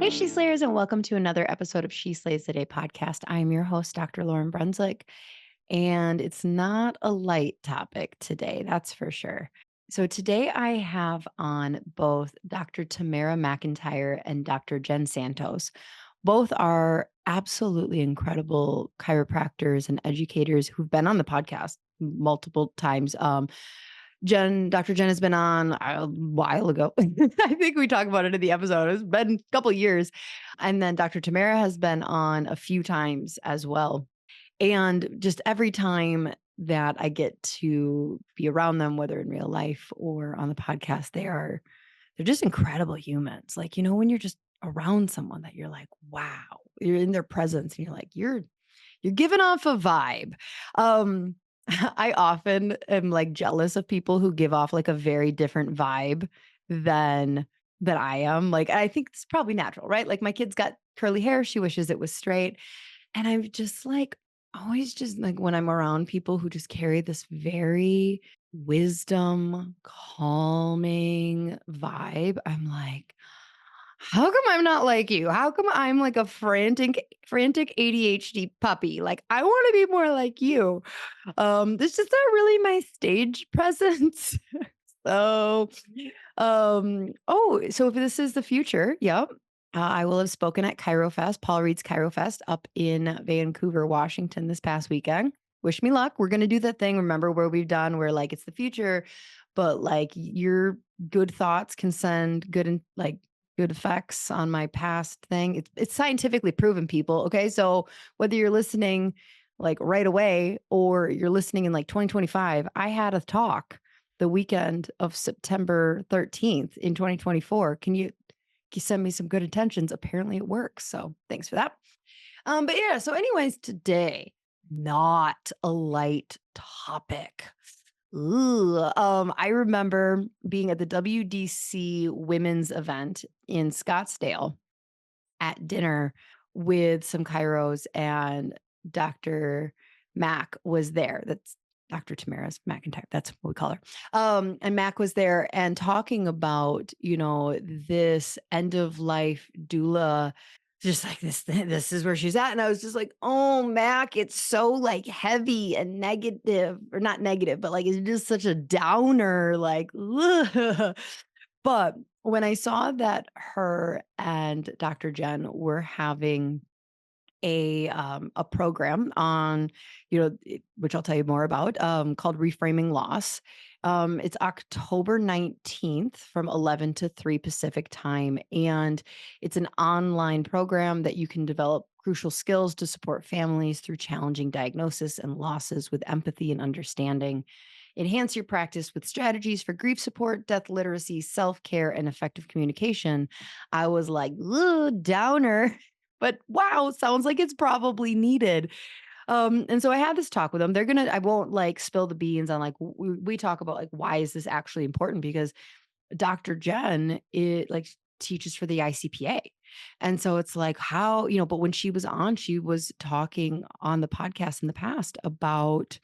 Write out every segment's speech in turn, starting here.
Hey, She Slayers, and welcome to another episode of She Slays the Day podcast. I'm your host, Dr. Lauryn Brunswick, and it's not a light topic today, that's for sure. So, today I have on both Dr. Tamara MacIntyre and Dr. Jen Santos. Both are absolutely incredible chiropractors and educators who've been on the podcast multiple times. Dr. Jen has been on a while ago. I think we talked about it in the episode. It's been a couple years. And then Dr. Tamara has been on a few times as well. And just every time that I get to be around them, whether in real life or on the podcast, they're just incredible humans. Like, when you're just around someone that you're like, wow, you're in their presence and you're like, you're giving off a vibe. Um, I often am like jealous of people who give off like a very different vibe than that I am. Like, I think it's probably natural, right? Like, my kid's got curly hair. She wishes it was straight. And I'm just like, always just like when I'm around people who just carry this very wisdom, calming vibe, I'm like, how come I'm not like you? How come I'm like a frantic ADHD puppy? Like, I want to be more like you. This is not really my stage presence. So, so if this is the future, yep. I will have spoken at ChiroFest, Paul Reed's ChiroFest up in Vancouver, Washington this past weekend. Wish me luck. We're going to do that thing. Remember where we've done where like it's the future, but like your good thoughts can send good and like good effects on my past thing. It's scientifically proven, people. Okay. So whether you're listening like right away or you're listening in like 2025, I had a talk the weekend of September 13th in 2024. Can you send me some good intentions? Apparently it works. So thanks for that. But yeah, so anyways, today, not a light topic. I remember being at the WDC women's event in Scottsdale at dinner with some chiros, and Dr. Mac was there. That's Dr. Tamara's MacIntyre. That's what we call her. And Mac was there and talking about, this end of life doula, just like this is where she's at. And I was just like, oh, Mac, it's so like heavy and negative, or not negative, but like it's just such a downer, like, ugh. But when I saw that her and Dr. Jen were having a program on, which I'll tell you more about, called Reframing Loss. It's October 19th from 11 to 3 Pacific time. And it's an online program that you can develop crucial skills to support families through challenging diagnosis and losses with empathy and understanding. Enhance your practice with strategies for grief support, death literacy, self-care, and effective communication. I was like, ooh, downer. But wow, sounds like it's probably needed. And so I had this talk with them. I won't like spill the beans on like, we talk about like, why is this actually important? Because Dr. Jen, it like teaches for the ICPA. And so it's like how, but when she was on, she was talking on the podcast in the past about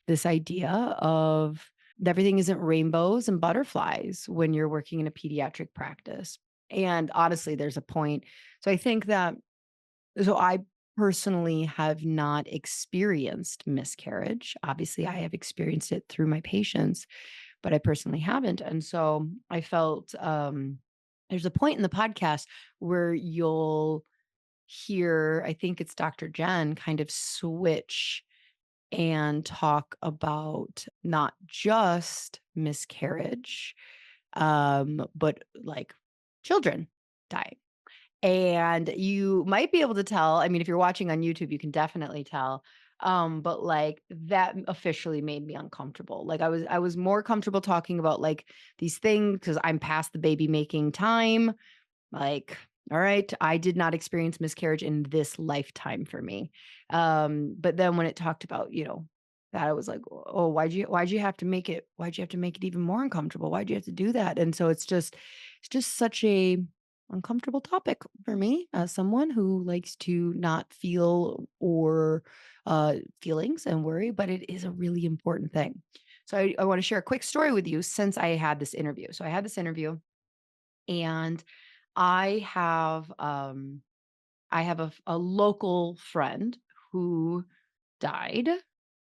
this idea of everything isn't rainbows and butterflies when you're working in a pediatric practice. And honestly, there's a point. So I think that I personally have not experienced miscarriage. Obviously, I have experienced it through my patients, but I personally haven't. And so I felt there's a point in the podcast where you'll hear, I think it's Dr. Jen, kind of switch and talk about not just miscarriage, but like children dying. And you might be able to tell, I mean, if you're watching on YouTube, you can definitely tell. But like that officially made me uncomfortable. Like I was more comfortable talking about like these things because I'm past the baby making time. Like, all right, I did not experience miscarriage in this lifetime for me. But then when it talked about, that I was like, oh, why'd you have to make it? Why'd you have to make it even more uncomfortable? Why'd you have to do that? And so it's just such a uncomfortable topic for me as someone who likes to not feel or feelings and worry, but it is a really important thing. So I want to share a quick story with you since I had this interview. So I had this interview and I have a local friend who died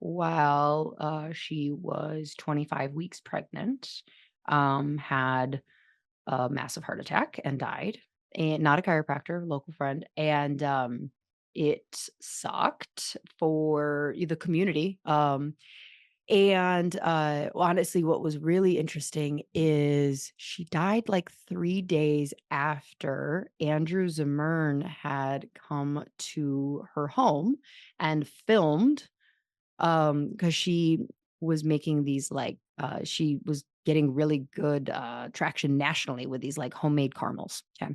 while she was 25 weeks pregnant, had a massive heart attack and died. And not a chiropractor, local friend. And it sucked for the community. And honestly, what was really interesting is she died like 3 days after Andrew Zimmern had come to her home and filmed, because she was making these like she was getting really good traction nationally with these like homemade caramels. Okay.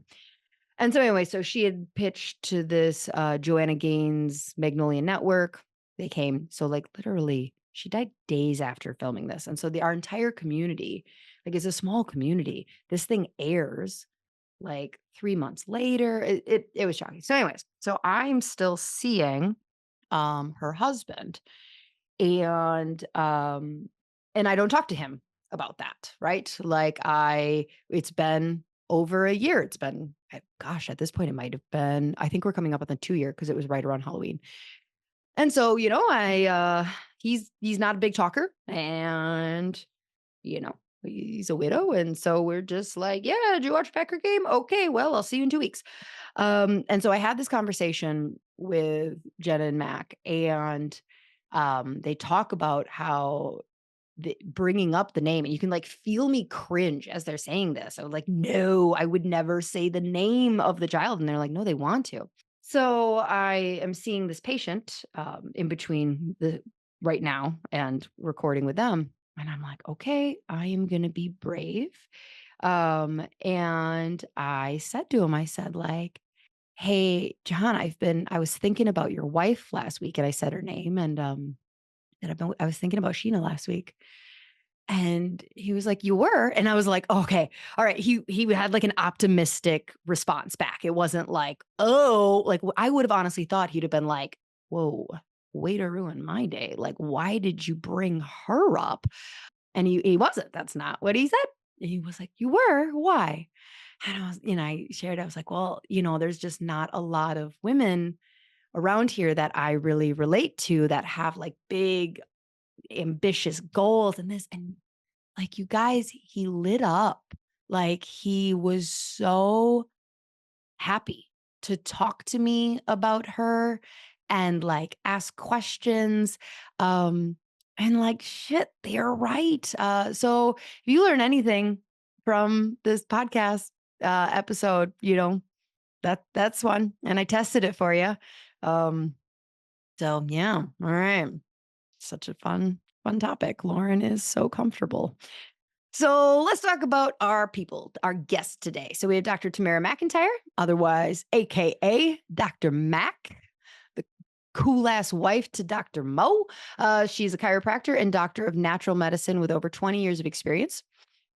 And so anyway, so she had pitched to this Joanna Gaines Magnolia Network. They came. So like literally she died days after filming this. And so our entire community, like it's a small community. This thing airs like 3 months later. It was shocking. So anyways, so I'm still seeing her husband, and and I don't talk to him about that, right? Like it's been over a year. It's been, gosh, at this point, it might have been, I think we're coming up on the 2 year because it was right around Halloween. And so, he's not a big talker, and, you know, he's a widow. And so we're just like, yeah, did you watch a Packer game? Okay, well, I'll see you in 2 weeks. And so I had this conversation with Jenna and Mac, and they talk about how bringing up the name, and you can like feel me cringe as they're saying this. I'm like, no, I would never say the name of the child. And they're like, no, they want to. So I am seeing this patient in between the right now and recording with them. And I'm like, okay, I am going to be brave. And I said to him, I said, like, hey, John, I was thinking about your wife last week. And I said her name. And I was thinking about Sheena last week. And he was like, you were? And I was like, oh, okay, all right. He had like an optimistic response back. It wasn't like, oh, like I would have honestly thought he'd have been like, whoa, way to ruin my day. Like, why did you bring her up? And he wasn't. That's not what he said. He was like, you were? Why? And I shared, I was like, well, there's just not a lot of women around here that I really relate to that have like big ambitious goals and this. And like, you guys, he lit up. Like, he was so happy to talk to me about her and like ask questions. And like, shit, they're right. So if you learn anything from this podcast episode, that's one. And I tested it for you. Um, so yeah, all right. Such a fun topic. Lauryn is so comfortable. So let's talk about our people, our guests today. So we have Dr. Tamara MacIntyre, otherwise AKA Dr. Mac, the cool ass wife to Dr. Mo. She's a chiropractor and doctor of natural medicine with over 20 years of experience.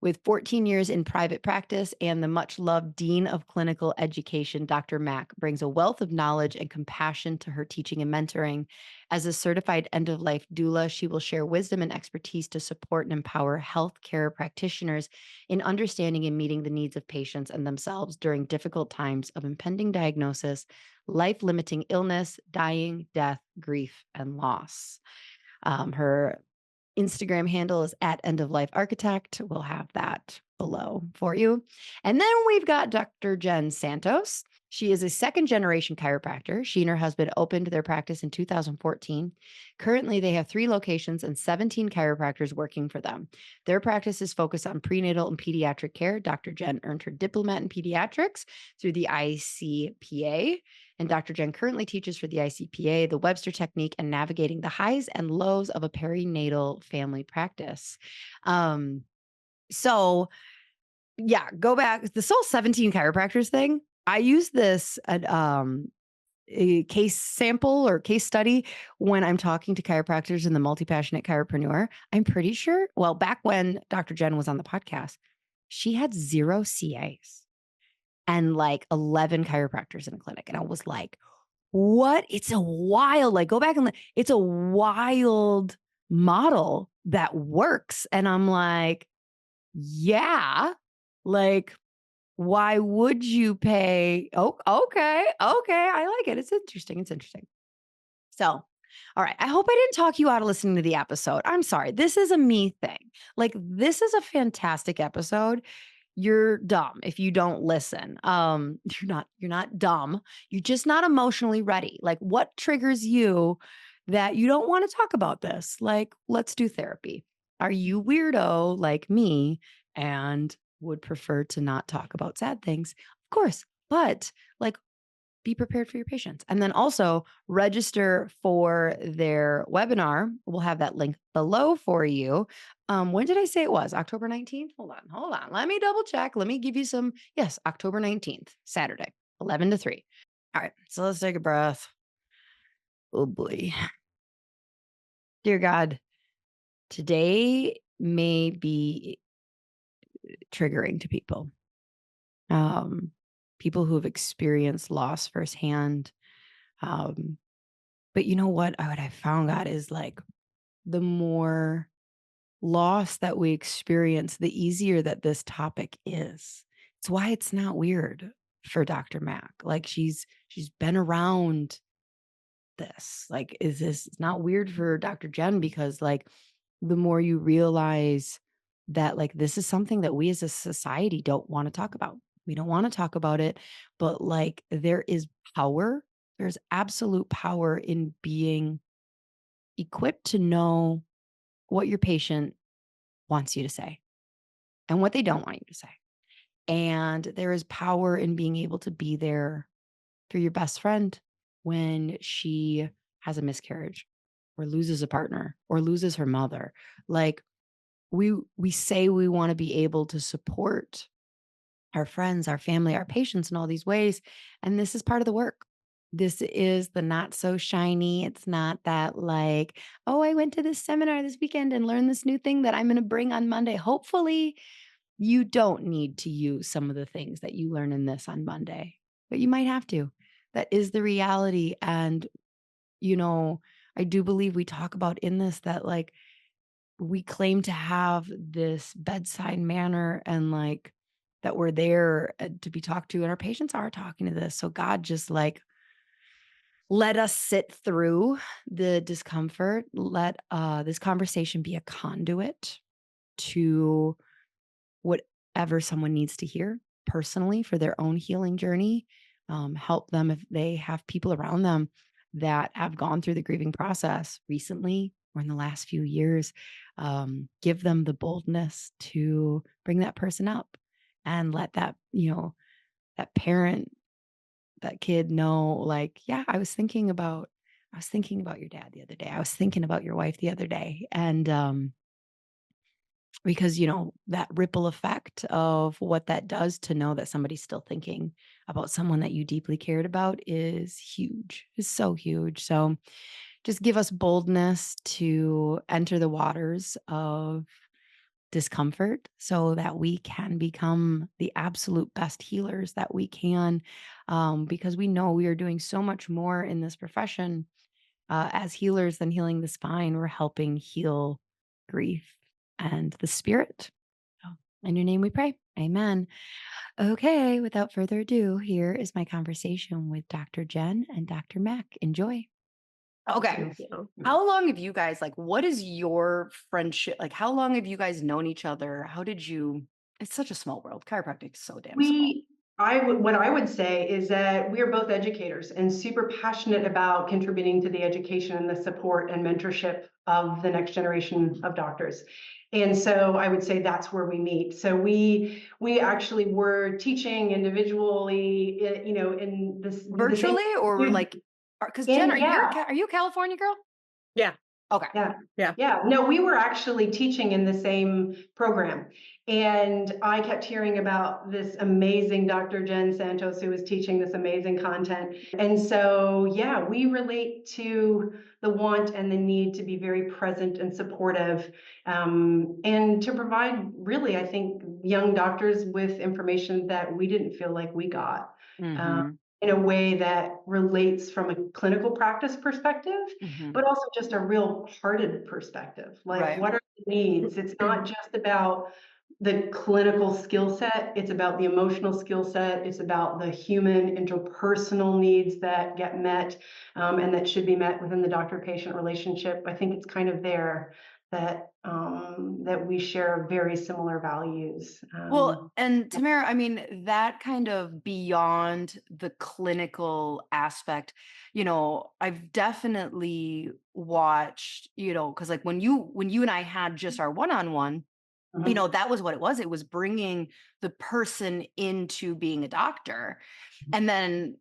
With 14 years in private practice and the much loved Dean of Clinical Education, Dr. Mack brings a wealth of knowledge and compassion to her teaching and mentoring. As a certified end of life doula, she will share wisdom and expertise to support and empower healthcare practitioners in understanding and meeting the needs of patients and themselves during difficult times of impending diagnosis, life limiting illness, dying, death, grief, and loss. Her Instagram handle is at End of Life Architect. We'll have that below for you. And then we've got Dr. Jen Santos. She is a second generation chiropractor. She and her husband opened their practice in 2014. Currently, they have 3 locations and 17 chiropractors working for them. Their practice is focused on prenatal and pediatric care. Dr. Jen earned her diplomate in pediatrics through the ICPA. And Dr. Jen currently teaches for the ICPA, the Webster Technique, and navigating the highs and lows of a perinatal family practice. So yeah, go back. The whole 17 chiropractors thing. I use this a case sample or case study when I'm talking to chiropractors in the multi-passionate chiropreneur. I'm pretty sure, well, back when Dr. Jen was on the podcast, she had 0 CAs and like 11 chiropractors in a clinic. And I was like, what? It's a wild, like go back and it's a wild model that works. And I'm like, yeah, like Why would you pay? Oh, okay. Okay. I like it. It's interesting. It's interesting. So, all right. I hope I didn't talk you out of listening to the episode. I'm sorry. This is a me thing. Like, this is a fantastic episode. You're dumb if you don't listen. You're not dumb. You're just not emotionally ready. Like, what triggers you that you don't want to talk about this? Like, let's do therapy. Are you weirdo like me and would prefer to not talk about sad things? Of course. But like, be prepared for your patients. And then also register for their webinar. We'll have that link below for you. When did I say it was? October 19th? Hold on. Let me double check. Let me give you some. Yes, October 19th, Saturday, 11 to 3. All right. So let's take a breath. Oh boy. Dear God, today may be triggering to people. People who have experienced loss firsthand. But you know what I found out is like the more loss that we experience, the easier that this topic is. It's why it's not weird for Dr. Mac. Like she's been around this. Like, is this it's not weird for Dr. Jen because like the more you realize that like this is something that we as a society don't want to talk about. We don't want to talk about it, but like there is power. There's absolute power in being equipped to know what your patient wants you to say and what they don't want you to say. And there is power in being able to be there for your best friend when she has a miscarriage or loses a partner or loses her mother. Like we say we want to be able to support our friends, our family, our patients in all these ways. And this is part of the work. This is the not so shiny. It's not that like, oh, I went to this seminar this weekend and learned this new thing that I'm going to bring on Monday. Hopefully, you don't need to use some of the things that you learn in this on Monday, but you might have to. That is the reality. And, you know, I do believe we talk about in this that like we claim to have this bedside manner and like that we're there to be talked to and our patients are talking to this. So God just like let us sit through the discomfort. Let this conversation be a conduit to whatever someone needs to hear personally for their own healing journey. Help them if they have people around them that have gone through the grieving process recently or in the last few years. Give them the boldness to bring that person up and let that, that parent, that kid know, like, yeah, I was thinking about your dad the other day. I was thinking about your wife the other day. And because that ripple effect of what that does to know that somebody's still thinking about someone that you deeply cared about is huge. Is so huge. So just give us boldness to enter the waters of discomfort so that we can become the absolute best healers that we can, because we know we are doing so much more in this profession as healers than healing the spine. We're helping heal grief and the spirit. So, in your name we pray. Amen. Okay, without further ado, here is my conversation with Dr. Jen and Dr. Mac. Enjoy. Okay. Thank you. How long have you guys, like, what is your friendship? Like, how long have you guys known each other? How did you? It's such a small world. Chiropractic is so damn small. What I would say is that we are both educators and super passionate about contributing to the education and the support and mentorship of the next generation of doctors. And so I would say that's where we meet. So we actually were teaching individually, in this Virtually or like, because Jen, and yeah. Are you a California girl? Yeah. Okay. Yeah. No, we were actually teaching in the same program. And I kept hearing about this amazing Dr. Jen Santos who was teaching this amazing content. And so, yeah, we relate to the want and the need to be very present and supportive, and to provide really, I think, young doctors with information that we didn't feel like we got. In a way that relates from a clinical practice perspective, but also just a real hearted perspective. Like, Right. what are the needs? It's not just about the clinical skill set. It's about the emotional skill set. It's about the human interpersonal needs that get met, and that should be met within the doctor-patient relationship. I think it's kind of there that we share very similar values. Well, and Tamara, I mean, that kind of beyond the clinical aspect, I've definitely watched, because like when you and I had just our one-on-one, Mhm. that was what it was. It was bringing the person into being a doctor. And then,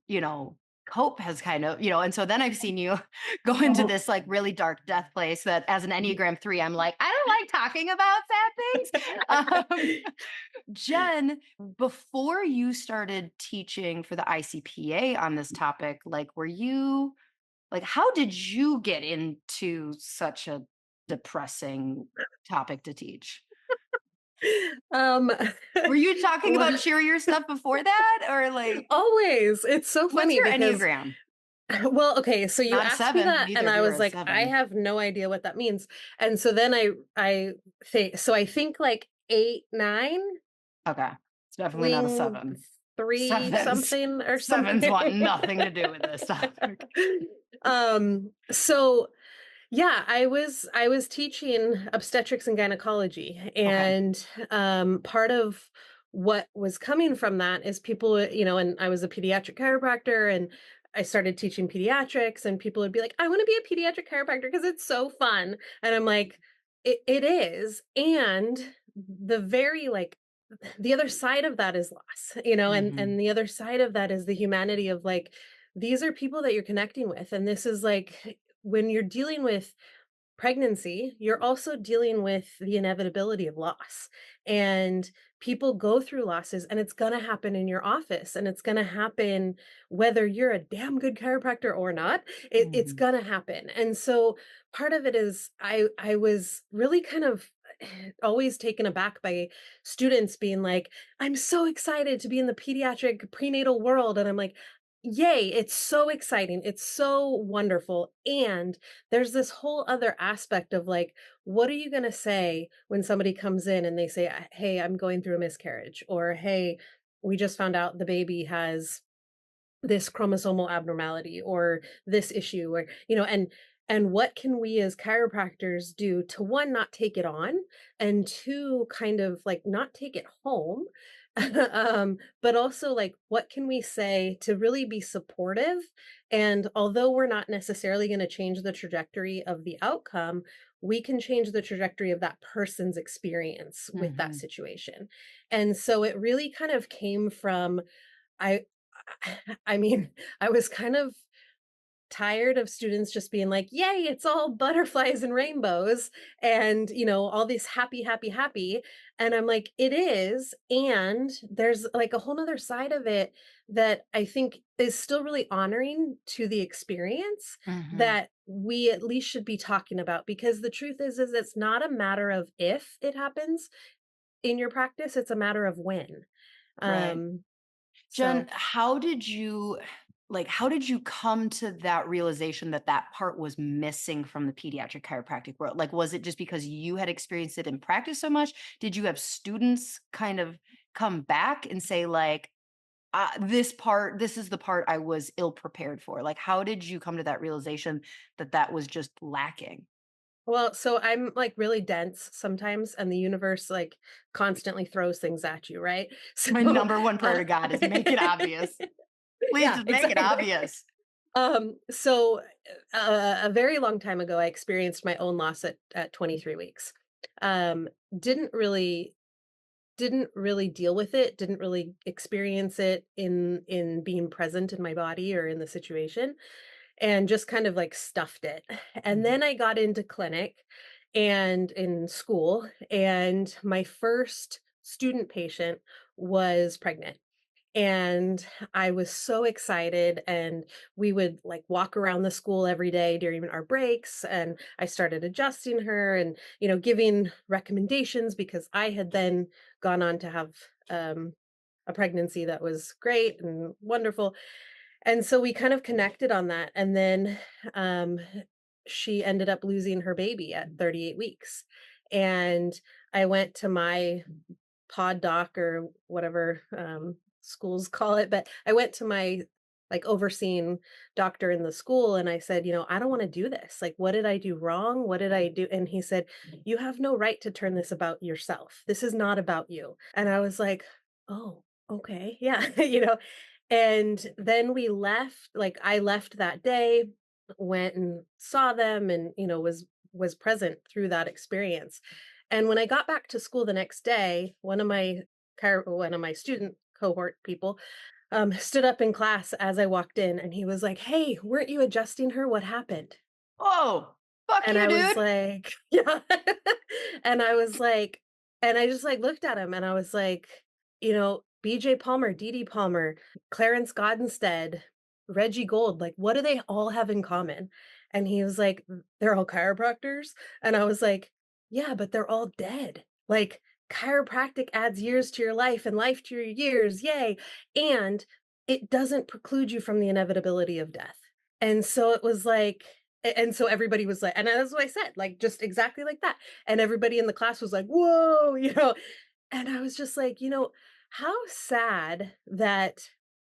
Cope has kind of, and so then I've seen you go into this like really dark death place that as an Enneagram 3, I'm like, I don't like talking about sad things. Jen, before you started teaching for the ICPA on this topic, how did you get into such a depressing topic to teach? Um, Were you talking about well, cheerier stuff before that? Or always. It's so what's funny your because, Enneagram? well, okay, so you Not a asked me seven. that Neither and of I you are was a like, I seven. have no idea what that means. And so then I think, so I think like 8, 9, Okay. It's definitely not a wing seven. 3 Sevens. something or Sevens want something. nothing to do with this topic. So yeah, I was teaching obstetrics and gynecology, Okay. and part of what was coming from that is people, and I was a pediatric chiropractor, and I started teaching pediatrics, and people would be like, "I want to be a pediatric chiropractor because it's so fun," and I'm like, "It is," and the very like the other side of that is loss, and Hmm. the other side of that is the humanity of like these are people that you're connecting with, and this is like when you're dealing with pregnancy, you're also dealing with the inevitability of loss. And people go through losses, and it's going to happen in your office, and it's going to happen whether you're a damn good chiropractor or not. It's Hmm. going to happen. And so part of it is I was really kind of always taken aback by students being like, I'm so excited to be in the pediatric prenatal world. And I'm like, yay, it's so exciting. It's so wonderful. And there's this whole other aspect of like, what are you going to say when somebody comes in and they say, hey, I'm going through a miscarriage, or hey, we just found out the baby has this chromosomal abnormality or this issue, or and what can we as chiropractors do to, one, not take it on, and two, kind of like not take it home. But also like what can we say to really be supportive, and although we're not necessarily going to change the trajectory of the outcome, we can change the trajectory of that person's experience with that Hmm. situation. And so it really kind of came from, I I mean, I was kind of tired of students just being like, "Yay, it's all butterflies and rainbows," and, all this happy, happy, happy, and I'm like, "It is," and there's, like, a whole 'nother side of it that I think is still really honoring to the experience Hmm. that we at least should be talking about, because the truth is it's not a matter of if it happens in your practice, it's a matter of when. Right. Um, Jen, so how did you come to that realization that that part was missing from the pediatric chiropractic world? Like, was it just because you had experienced it in practice so much? Did you have students kind of come back and say, like, this is the part I was ill prepared for? Like, how did you come to that realization that that was just lacking? Well, so I'm like really dense sometimes, and the universe like constantly throws things at you, right? My So, number one prayer uh, to God is make it obvious. Please yeah, just make it exactly. obvious. So a very long time ago, I experienced my own loss at 23 weeks. Um, didn't really didn't really deal with it, didn't really experience it in being present in my body or in the situation, and just kind of like stuffed it. And Mhm. then I got into clinic and in school, and my first student patient was pregnant. And I was so excited, and we would like walk around the school every day during our breaks, and I started adjusting her and, giving recommendations because I had then gone on to have um a pregnancy that was great and wonderful. And so we kind of connected on that. And then um, she ended up losing her baby at 38 weeks. And I went to my pod doc or whatever schools call it, but I went to my like overseeing doctor in the school and I said, I don't want to do this. Like, what did I do wrong? What did I do? And he said, you have no right to turn this about yourself. This is not about you. And I was like, oh, okay. Yeah. And then we left, like I left that day, went and saw them and, was present through that experience. And when I got back to school the next day, one of my student cohort people stood up in class as I walked in and he was like, "Hey, weren't you adjusting her? What happened?" Oh, fuck And you, I was dude. like, yeah. And I was like, and I just like looked at him and I was like, BJ Palmer, Dee Dee Palmer, Clarence Godinstead, Reggie Gold, like, what do they all have in common? And he was like, they're all chiropractors. And I was like, yeah, but they're all dead. Like, chiropractic adds years to your life and life to your years. Yay. And it doesn't preclude you from the inevitability of death. And so it was like, and so everybody was like, and that's what I said, like just exactly like that. And everybody in the class was like, whoa, and I was just like, how sad that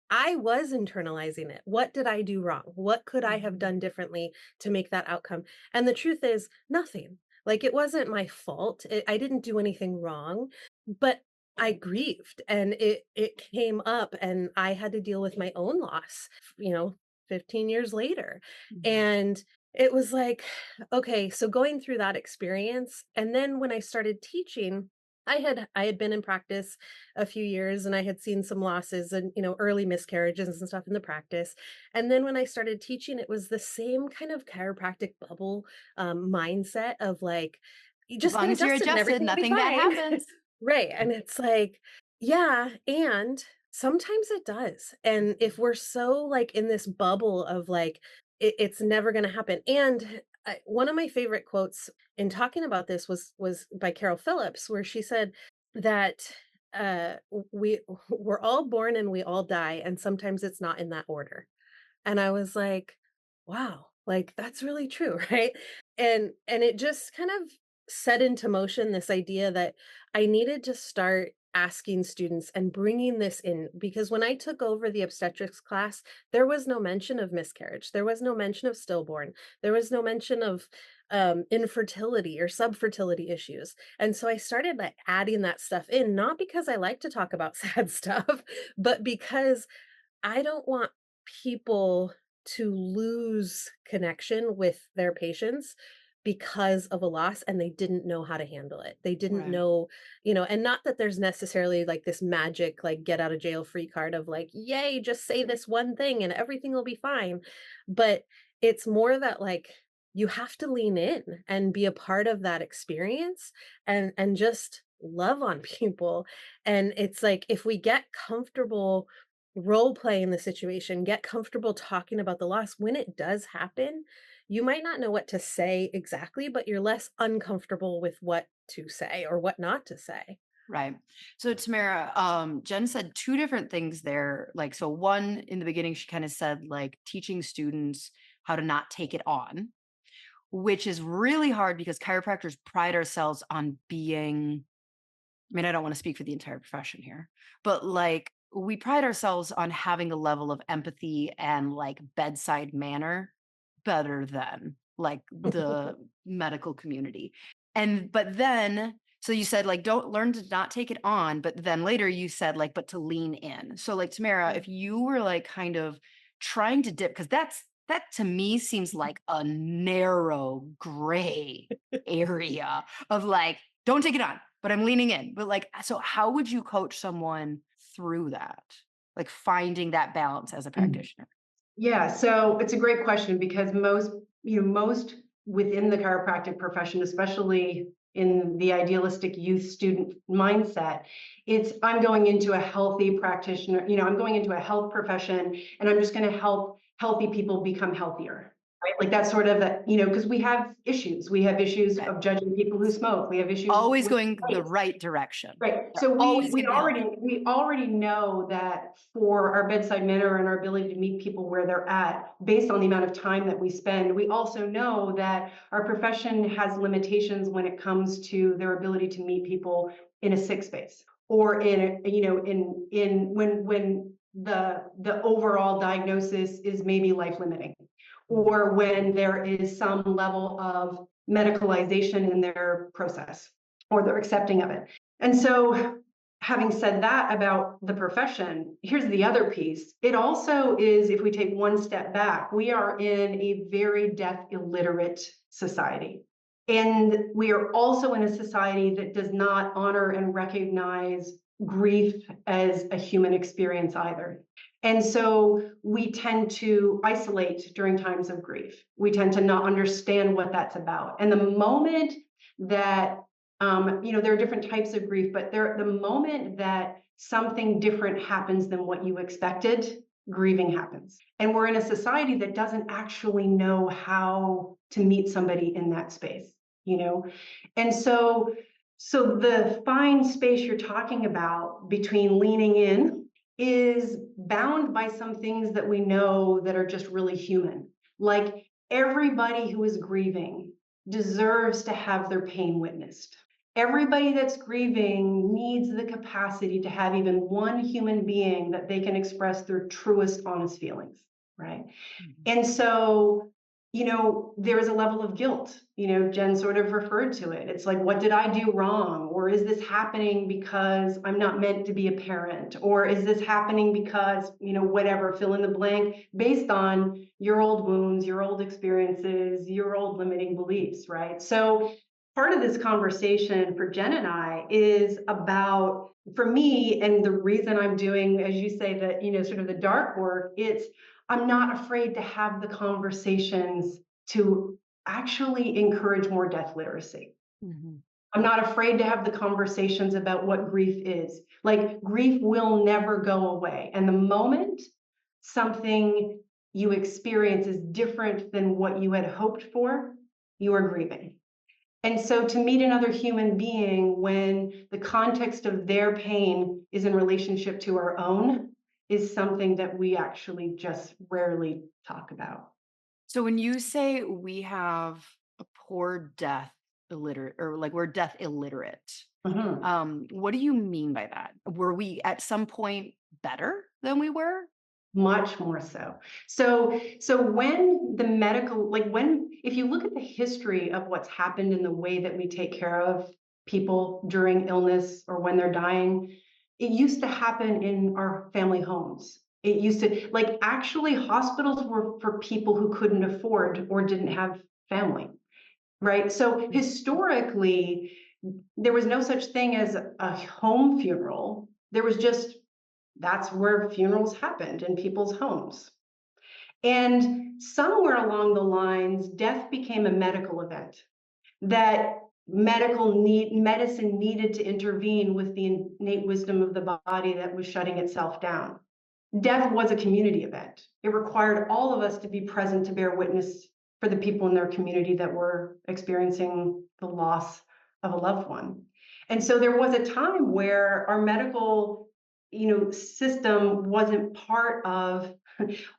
I was internalizing it. What did I do wrong? What could I have done differently to make that outcome? And the truth is, nothing. Like it wasn't my fault. I didn't do anything wrong, but I grieved and it came up and I had to deal with my own loss, 15 years later. Mhm. And it was like, okay, so going through that experience, and then when I started teaching, I had been in practice a few years and I had seen some losses and early miscarriages and stuff in the practice. And then when I started teaching, it was the same kind of chiropractic bubble mindset of like, you As just get long as you're adjusted and adjusted, everything will be nothing bad fine. happens. Right. And it's like, yeah, and sometimes it does. And if we're so like in this bubble of like, it's never going to happen. And one of my favorite quotes in talking about this was by Carol Phillips, where she said that we're all born and we all die, and sometimes it's not in that order. And I was like, wow, like that's really true, right? And it just kind of set into motion this idea that I needed to start asking students and bringing this in because when I took over the obstetrics class, there was no mention of miscarriage. There was no mention of stillborn. There was no mention of infertility or subfertility issues. And so I started like adding that stuff in, not because I like to talk about sad stuff, but because I don't want people to lose connection with their patients because of a loss and they didn't know how to handle it. They didn't Right. know, and not that there's necessarily like this magic, like get out of jail free card of like, yay, just say this one thing and everything will be fine. But it's more that like, you have to lean in and be a part of that experience and just love on people. And it's like if we get comfortable role play in the situation, get comfortable talking about the loss when it does happen. You might not know what to say exactly, but you're less uncomfortable with what to say or what not to say. Right. So Tamara, Jen said two different things there. Like, so one in the beginning, she kind of said like teaching students how to not take it on, which is really hard because chiropractors pride ourselves on being, I mean, I don't want to speak for the entire profession here, but like we pride ourselves on having a level of empathy and like bedside manner better than like the medical community. But then, so you said like, don't learn to not take it on. But then later you said like, but to lean in. So like, Tamara, if you were like kind of trying to dip, because that to me seems like a narrow gray area of like, don't take it on, but I'm leaning in. But like, so how would you coach someone through that? Like finding that balance as a practitioner? Yeah, so it's a great question because most within the chiropractic profession, especially in the idealistic youth student mindset, it's I'm going into a healthy practitioner, I'm going into a health profession and I'm just going to help healthy people become healthier. Right? Like that's sort of because we have issues. We have issues Right. of judging people who smoke. We have issues Always with going the weight. right direction. Right. They're So we always going we to be already healthy. we already know that for our bedside manner and our ability to meet people where they're at, based on the amount of time that we spend, we also know that our profession has limitations when it comes to their ability to meet people in a sick space or in when the overall diagnosis is maybe life limiting, or when there is some level of medicalization in their process or they're accepting of it. And so, having said that about the profession, here's the other piece. It also is, if we take one step back, we are in a very death illiterate society. And we are also in a society that does not honor and recognize grief as a human experience either. And so we tend to isolate during times of grief. We tend to not understand what that's about. And the moment that, there are different types of grief, but the moment that something different happens than what you expected, grieving happens. And we're in a society that doesn't actually know how to meet somebody in that space, And so the fine space you're talking about between leaning in is bound by some things that we know that are just really human. Like, everybody who is grieving deserves to have their pain witnessed. Everybody that's grieving needs the capacity to have even one human being that they can express their truest, honest feelings, right? And so, there is a level of guilt. Jen sort of referred to it. It's like, what did I do wrong? Or is this happening because I'm not meant to be a parent? Or is this happening because, whatever, fill in the blank, based on your old wounds, your old experiences, your old limiting beliefs, right? So part of this conversation for Jen and I is about, for me, and the reason I'm doing, as you say, that, sort of the dark work, I'm not afraid to have the conversations to actually encourage more death literacy. Mm-hmm. I'm not afraid to have the conversations about what grief is. Like, grief will never go away. And the moment something you experience is different than what you had hoped for, you are grieving. And so to meet another human being when the context of their pain is in relationship to our own is something that we actually just rarely talk about. So when you say we have a poor death illiterate, or like we're death illiterate, what do you mean by that? Were we at some point better than we were? Much more so. So when the medical, if you look at the history of what's happened in the way that we take care of people during illness or when they're dying, it used to happen in our family homes. It used to, actually, hospitals were for people who couldn't afford or didn't have family, right? So historically, there was no such thing as a home funeral. There was just, that's where funerals happened, in people's homes. And somewhere along the lines, death became a medical event, that medicine needed to intervene with the innate wisdom of the body that was shutting itself down. Death was a community event. It required all of us to be present to bear witness for the people in their community that were experiencing the loss of a loved one. And so there was a time where our medical system wasn't part of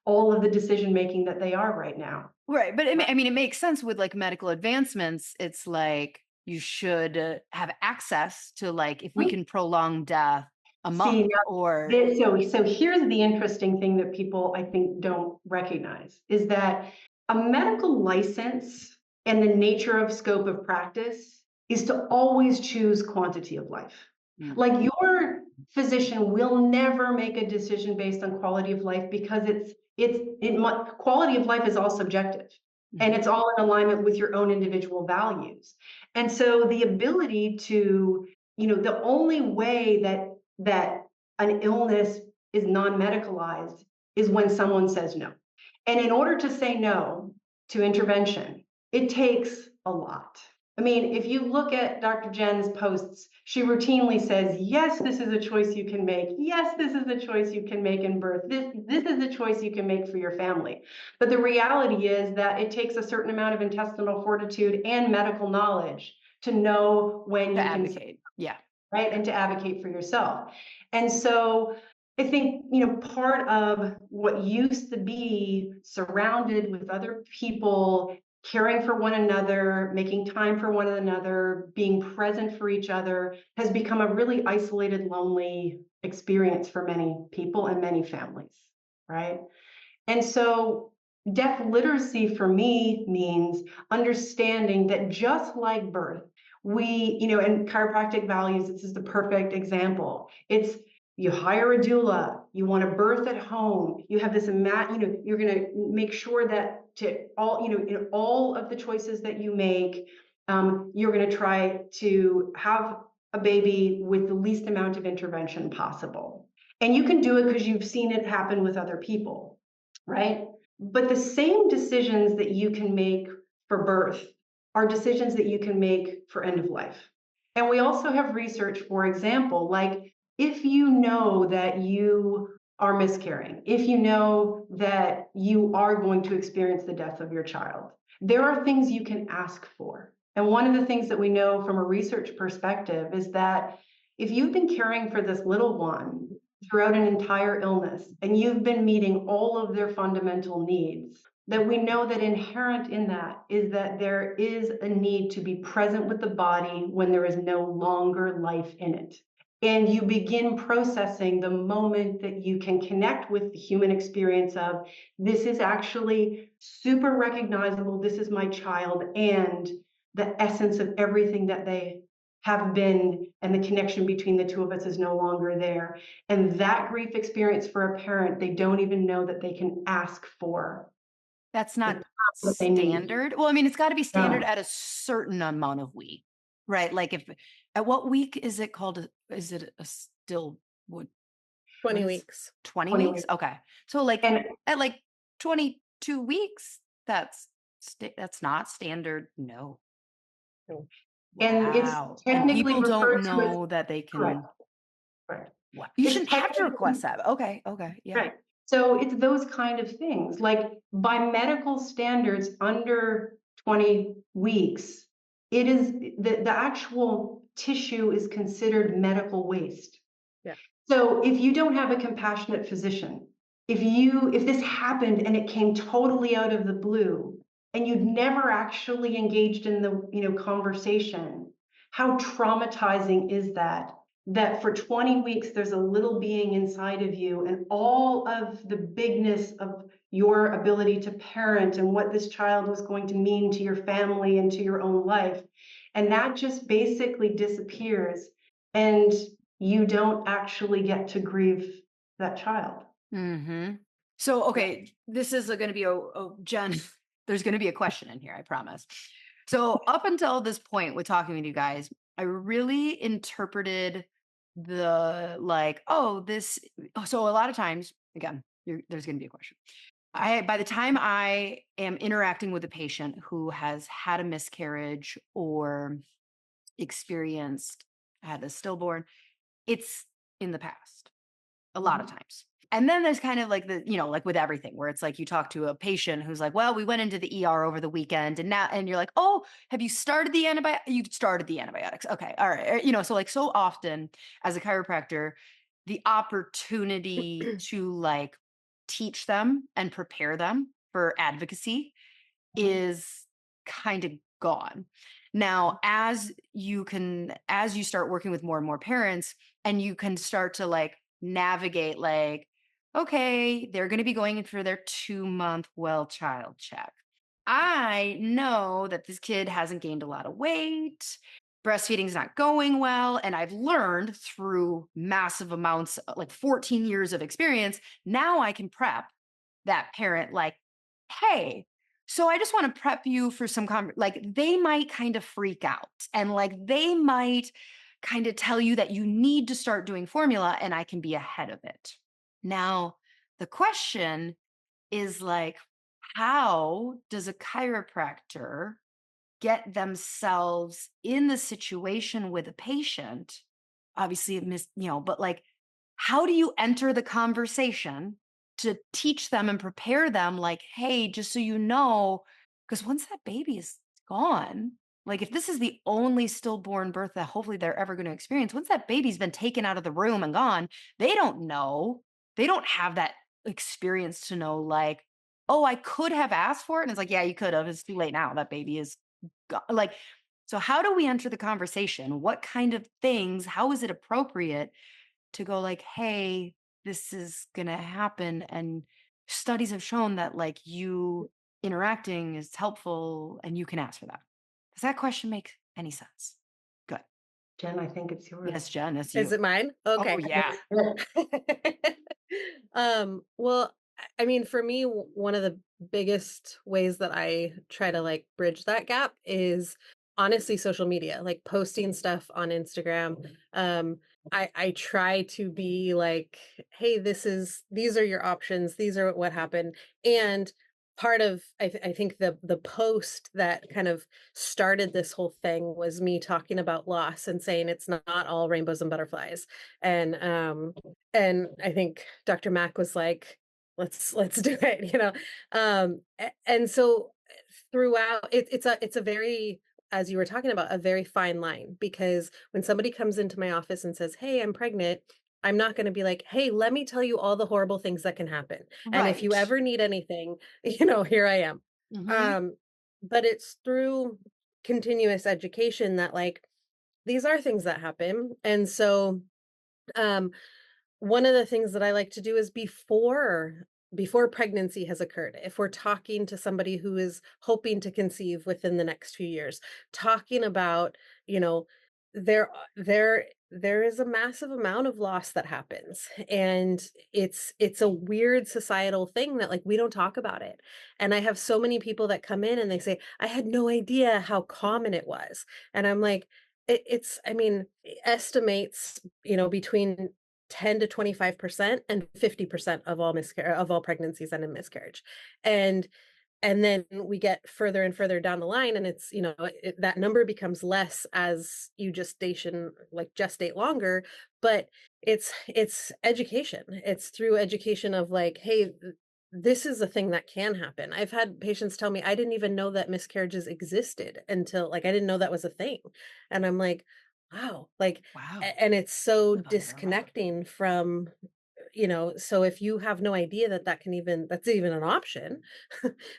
all of the decision making that they are right now. Right. But it makes sense with like medical advancements. It's like you should have access to, like, if we can prolong death a month or. So here's the interesting thing that people, I think, don't recognize is that a medical license and the nature of scope of practice is to always choose quantity of life. Like, your physician will never make a decision based on quality of life, because quality of life is all subjective, and it's all in alignment with your own individual values. And so the ability to, the only way that an illness is non-medicalized is when someone says no. And in order to say no to intervention, it takes a lot. I mean, if you look at Dr. Jen's posts, she routinely says, yes, this is a choice you can make. Yes, this is a choice you can make in birth. This is a choice you can make for your family. But the reality is that it takes a certain amount of intestinal fortitude and medical knowledge to know when you can advocate. Yeah. Right. And to advocate for yourself. And so I think, part of what used to be surrounded with other people caring for one another, making time for one another, being present for each other has become a really isolated, lonely experience for many people and many families, right? And so deaf literacy for me means understanding that just like birth, and chiropractic values, this is the perfect example. It's you hire a doula, you want to birth at home, you have this, you're going to make sure that to all, in all of the choices that you make, you're going to try to have a baby with the least amount of intervention possible. And you can do it because you've seen it happen with other people, right? But the same decisions that you can make for birth are decisions that you can make for end of life. And we also have research, for example, like if you know that you are miscarrying, if you know that you are going to experience the death of your child, there are things you can ask for. And one of the things that we know from a research perspective is that if you've been caring for this little one throughout an entire illness, and you've been meeting all of their fundamental needs, that we know that inherent in that is that there is a need to be present with the body when there is no longer life in it. And you begin processing the moment that you can connect with the human experience of this is actually super recognizable, this is my child, and the essence of everything that they have been, and the connection between the two of us is no longer there. And that grief experience for a parent, they don't even know that they can ask for That's the not time that they need. standard. Well, I mean, it's got to be standard No. at a certain amount of week, right? Like if at what week is it called? Is it a still what 20 is weeks. 20 20 weeks? weeks. Okay. So like And at like 22 weeks, that's not standard. No. No. it's Wow. And technically people don't referred to as know that they correct. can. Correct. What? You It's shouldn't have to technically request that. Okay. Okay. Yeah. right. So it's those kind of things. Like by medical standards, under 20 weeks, it is the actual tissue is considered medical waste. Yeah. So if you don't have a compassionate physician, if this happened and it came totally out of the blue and you'd never actually engaged in the conversation, how traumatizing is that? That for 20 weeks there's a little being inside of you and all of the bigness of your ability to parent and what this child was going to mean to your family and to your own life. And that just basically disappears. And you don't actually get to grieve that child. Mm-hmm. So, okay, this is going to be Jen, there's going to be a question in here, I promise. So, up until this point with talking with you guys, I really interpreted the like, so a lot of times, again, there's going to be a question. By the time I am interacting with a patient who has had a miscarriage or had a stillborn, it's in the past a lot of times. And then there's kind of like like with everything where it's like you talk to a patient who's like, well, we went into the ER over the weekend and you're like, oh, have you started the antibiotics? You started the antibiotics. Okay. All right. So like so often as a chiropractor, the opportunity to like teach them and prepare them for advocacy is kind of gone. Now, as you start working with more and more parents and you can start to like navigate like, okay, they're going to be going in for their 2-month well child check. I know that this kid hasn't gained a lot of weight. Breastfeeding's not going well. And I've learned through massive amounts, like 14 years of experience, now I can prep that parent like, hey, so I just want to prep you for some like they might kind of freak out and like they might kind of tell you that you need to start doing formula and I can be ahead of it. Now, the question is like, how does a chiropractor get themselves in the situation with a patient? Obviously, but like, how do you enter the conversation to teach them and prepare them? Like, hey, just so you know, because once that baby is gone, like if this is the only stillborn birth that hopefully they're ever going to experience, once that baby's been taken out of the room and gone, they don't know. They don't have that experience to know, like, oh, I could have asked for it. And it's like, yeah, you could have. It's too late now. That baby is like, so how do we enter the conversation? What kind of things, how is it appropriate to go like, hey, this is going to happen? And studies have shown that like you interacting is helpful and you can ask for that. Does that question make any sense? Good. Jen, I think it's Yes, yours. Jen, that's Is you. it mine? Oh, Okay. yeah. Well, I mean, for me, one of the biggest ways that I try to like bridge that gap is honestly social media, like posting stuff on Instagram. I try to be like, hey, these are your options, these are what happened. And part of I think the post that kind of started this whole thing was me talking about loss and saying it's not all rainbows and butterflies. And I think Dr. Mac was like, let's do it, you know. And so throughout it's a very, as you were talking about, a very fine line, because when somebody comes into my office and says, hey, I'm pregnant, I'm not going to be like, hey, let me tell you all the horrible things that can happen. And if you Right. ever need anything, here I am. Hmm. Um, but it's through continuous education that like these are things that happen. And so um one of the things that I like to do is before pregnancy has occurred, if we're talking to somebody who is hoping to conceive within the next few years, talking about, you know, there is a massive amount of loss that happens, and it's a weird societal thing that like we don't talk about it. And I have so many people that come in and they say, I had no idea how common it was. And I'm like, it's, I mean, estimates, between 10 to 25% and 50% of all pregnancies end in miscarriage. And then we get further and further down the line, and it's, that number becomes less as you gestate longer. But it's education. It's through education of like, hey, this is a thing that can happen. I've had patients tell me, I didn't even know that miscarriages existed until, like, I didn't know that was a thing. And I'm like, wow, like, Wow. and it's so About it. disconnecting from, so if you have no idea that's even an option.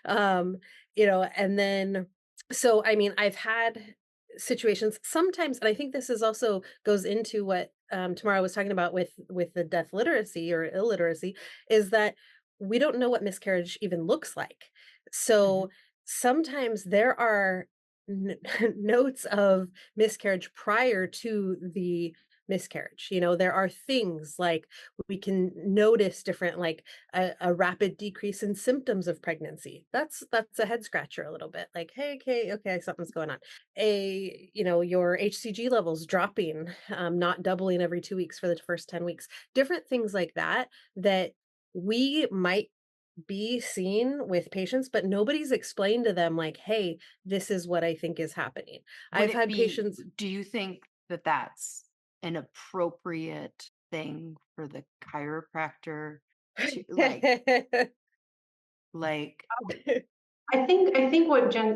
um and then, so I mean, I've had situations sometimes, and I think this is also goes into what Tamara was talking about with the death literacy or illiteracy, is that we don't know what miscarriage even looks like. Mhm. So sometimes there are notes of miscarriage prior to the miscarriage. There are things like we can notice different, like a rapid decrease in symptoms of pregnancy. That's a head scratcher a little bit, like, hey, okay, something's going on. Your HCG levels dropping, not doubling every 2 weeks for the first 10 weeks, different things like that, that we might be seen with patients, but nobody's explained to them like, hey, this is what I think is happening. Would I've it had be, patients. do you think that that's an appropriate thing for the chiropractor to like, I think what Jen,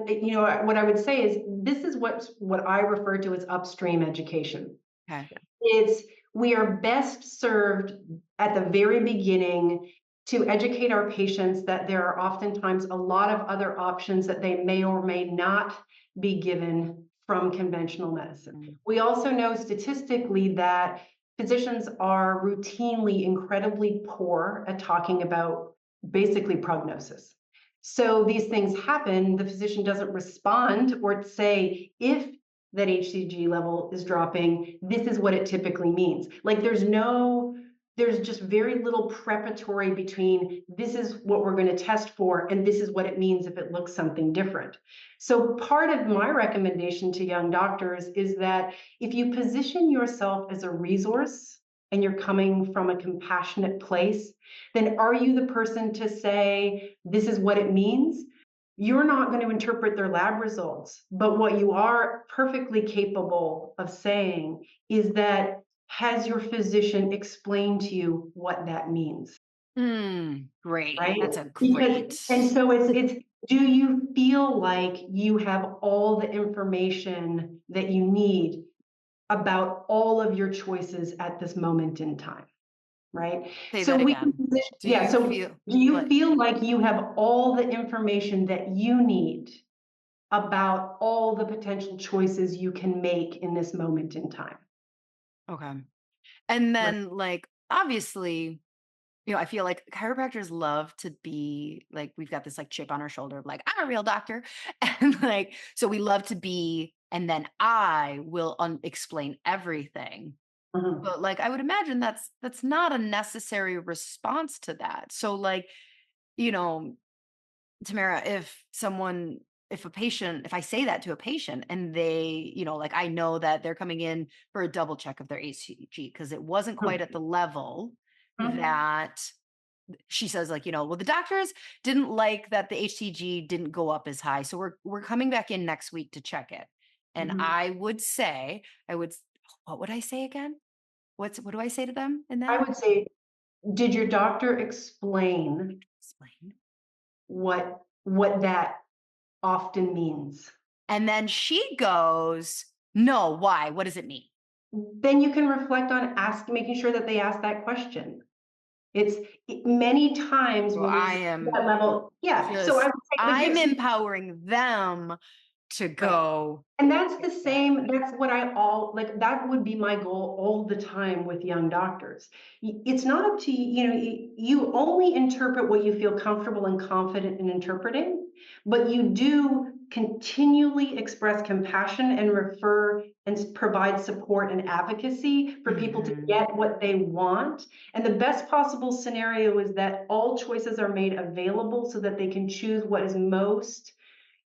what I would say is this is what I refer to as upstream education. okay. It's we are best served at the very beginning to educate our patients that there are oftentimes a lot of other options that they may or may not be given from conventional medicine. Mm. We also know statistically that physicians are routinely incredibly poor at talking about basically prognosis. So these things happen, the physician doesn't respond or say, if that HCG level is dropping, this is what it typically means. Like there's just very little preparatory between this is what we're going to test for and this is what it means if it looks something different. So part of my recommendation to young doctors is that if you position yourself as a resource and you're coming from a compassionate place, then are you the person to say, this is what it means? You're not going to interpret their lab results, but what you are perfectly capable of saying is that, has your physician explained to you what that means? Great. Right? That's a Because, great. and so it's, do you feel like you have all the information that you need about all of your choices at this moment in time? right? Say So that we can again. position, Do yeah, you so feel do you like feel like you have all the information that you need about all the potential choices you can make in this moment in time? okay. And Right. then like obviously, I feel like chiropractors love to be like we've got this like chip on our shoulder of like I'm a real doctor. And like so we love to be and then I will explain everything. Mhm. But like I would imagine that's not a necessary response to that. So like, you know, Tamara, if a patient, if I say that to a patient and they, like I know that they're coming in for a double check of their HCG because it wasn't quite at the level Mhm. that she says, like, well, the doctors didn't like that the HCG didn't go up as high. So we're coming back in next week to check it. And Mhm. I would say, what would I say again? What do I say to them in I that? would say, did your doctor explain Explain. what that often means? And then she goes, no, why? What does it mean? Then you can reflect on making sure that they ask that question. It's many times So when we I get to am that level, yeah. So I just, would say, but I'm here's empowering them to right. go And that's the fix that. same, that's what I all like, that would be my goal all the time with young doctors. It's not up to you, you only interpret what you feel comfortable and confident in interpreting, but you do continually express compassion and refer and provide support and advocacy for people to Mhm. get what they want. And the best possible scenario is that all choices are made available so that they can choose what is most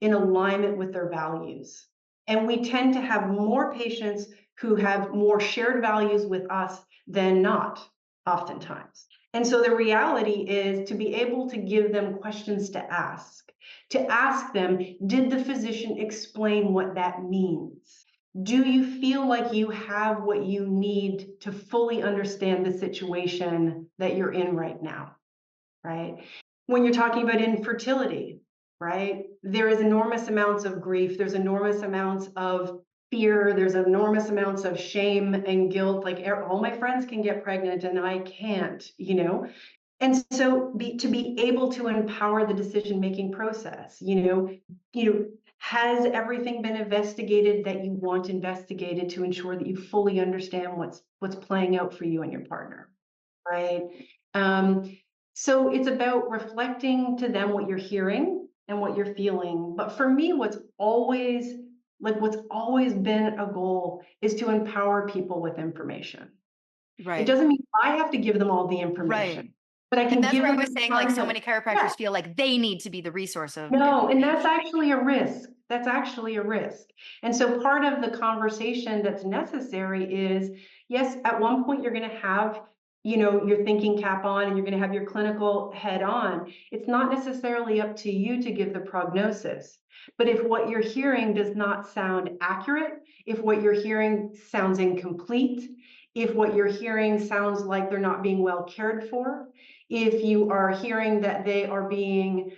in alignment with their values. And we tend to have more patients who have more shared values with us than not, oftentimes. And so the reality is to be able to give them questions to ask them, did the physician explain what that means? Do you feel like you have what you need to fully understand the situation that you're in right now? Right? When you're talking about infertility, right? There is enormous amounts of grief, there's enormous amounts of fear, there's enormous amounts of shame and guilt. Like all my friends can get pregnant and I can't. And so to be able to empower the decision-making process, has everything been investigated that you want investigated to ensure that you fully understand what's playing out for you and your partner, right? Um, so it's about reflecting to them what you're hearing and what you're feeling. But for me, what's always been a goal is to empower people with information. It Right. doesn't mean I have to give them all the information, Right. but I And can that's give where I them was the saying like so many context. Yeah, chiropractors feel like they need to be the resource of no, and that's information. actually a risk. That's actually a risk. And so part of the conversation that's necessary is, yes, at one point you're going to have, your thinking cap on and you're going to have your clinical head on. It's not necessarily up to you to give the prognosis. But if what you're hearing does not sound accurate, if what you're hearing sounds incomplete, if what you're hearing sounds like they're not being well cared for, if you are hearing that they are being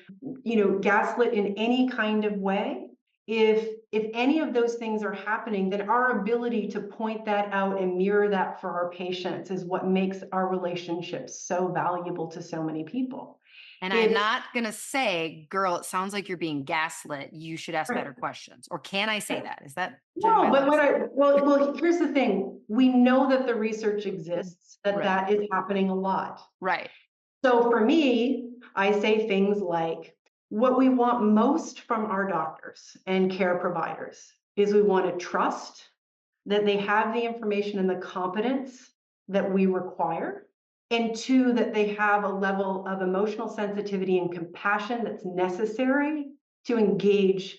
gaslit in any kind of way, if any of those things are happening, then our ability to point that out and mirror that for our patients is what makes our relationships so valuable to so many people. And I'm It's not going to say, girl, it sounds like you're being gaslit. You should ask right. better questions. Or can I say that? Am I No, allowed but to say well, here's the thing. We know that the research that? exists, that Right. that is happening a lot. Right. So for me, I say things like, what we want most from our doctors and care providers is we want to trust that they have the information and the competence that we require. And two, that they have a level of emotional sensitivity and compassion that's necessary to engage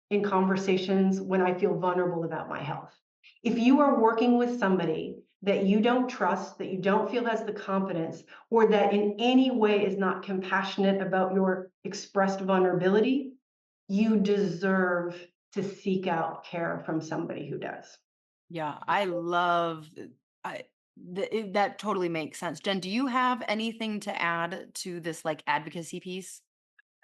in conversations when I feel vulnerable about my health. If you are working with somebody that you don't trust, that you don't feel has the confidence, or that in any way is not compassionate about your expressed vulnerability, you deserve to seek out care from somebody who does. Yeah. I love I that totally makes sense. Jen, do you have anything to add to this like advocacy piece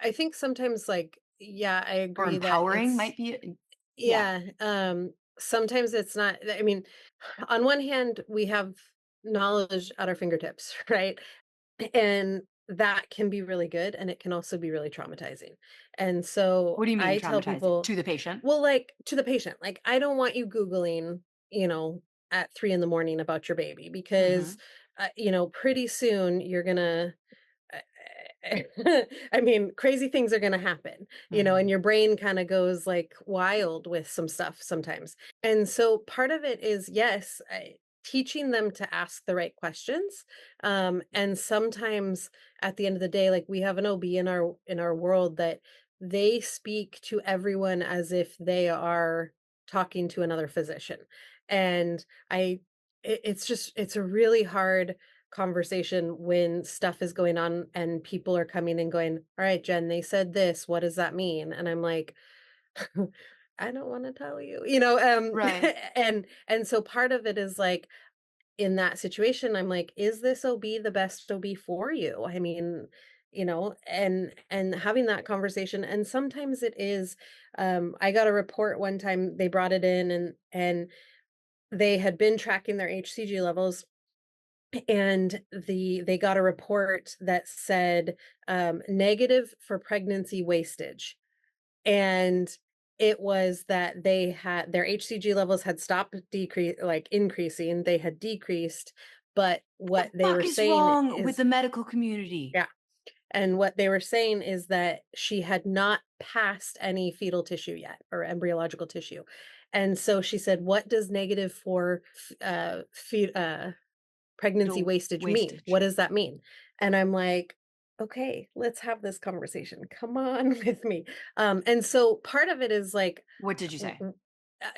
I think sometimes, like, yeah, I or agree that empowering it's might be? Yeah. yeah, sometimes it's not, I mean, on one hand, we have knowledge at our fingertips, right? And that can be really good, and it can also be really traumatizing. And so What do you mean I tell traumatizing? people, To the patient? well, like to the patient, like, I don't want you Googling, you know, at 3 in the morning about your baby because, Mhm. pretty soon you're gonna, I mean, crazy things are going to happen, and Mhm. your brain kind of goes like wild with some stuff sometimes. And so part of it is, yes, teaching them to ask the right questions. And sometimes at the end of the day, like we have an OB in our world that they speak to everyone as if they are talking to another physician. And it's a really hard conversation when stuff is going on and people are coming and going, "All right, Jen, they said this. What does that mean?" And I'm like, "I don't want to tell you." Right. And so part of it is like in that situation, I'm like, "Is this OB the best OB for you?" I mean, and having that conversation, and sometimes it is. I got a report one time, they brought it in, and they had been tracking their HCG levels, and they got a report that said, negative for pregnancy wastage. And it was that they had their HCG levels had stopped increasing, they had decreased, but what The they were fuck is saying wrong with is, the medical community? yeah, and what they were saying is that she had not passed any fetal tissue yet, or embryological tissue. And so she said, "What does negative for pregnancy Fetal wastage mean? What wastage. does that mean?" And I'm like, "Okay, let's have this conversation. Come on with me." And so part of it is like, What did you say?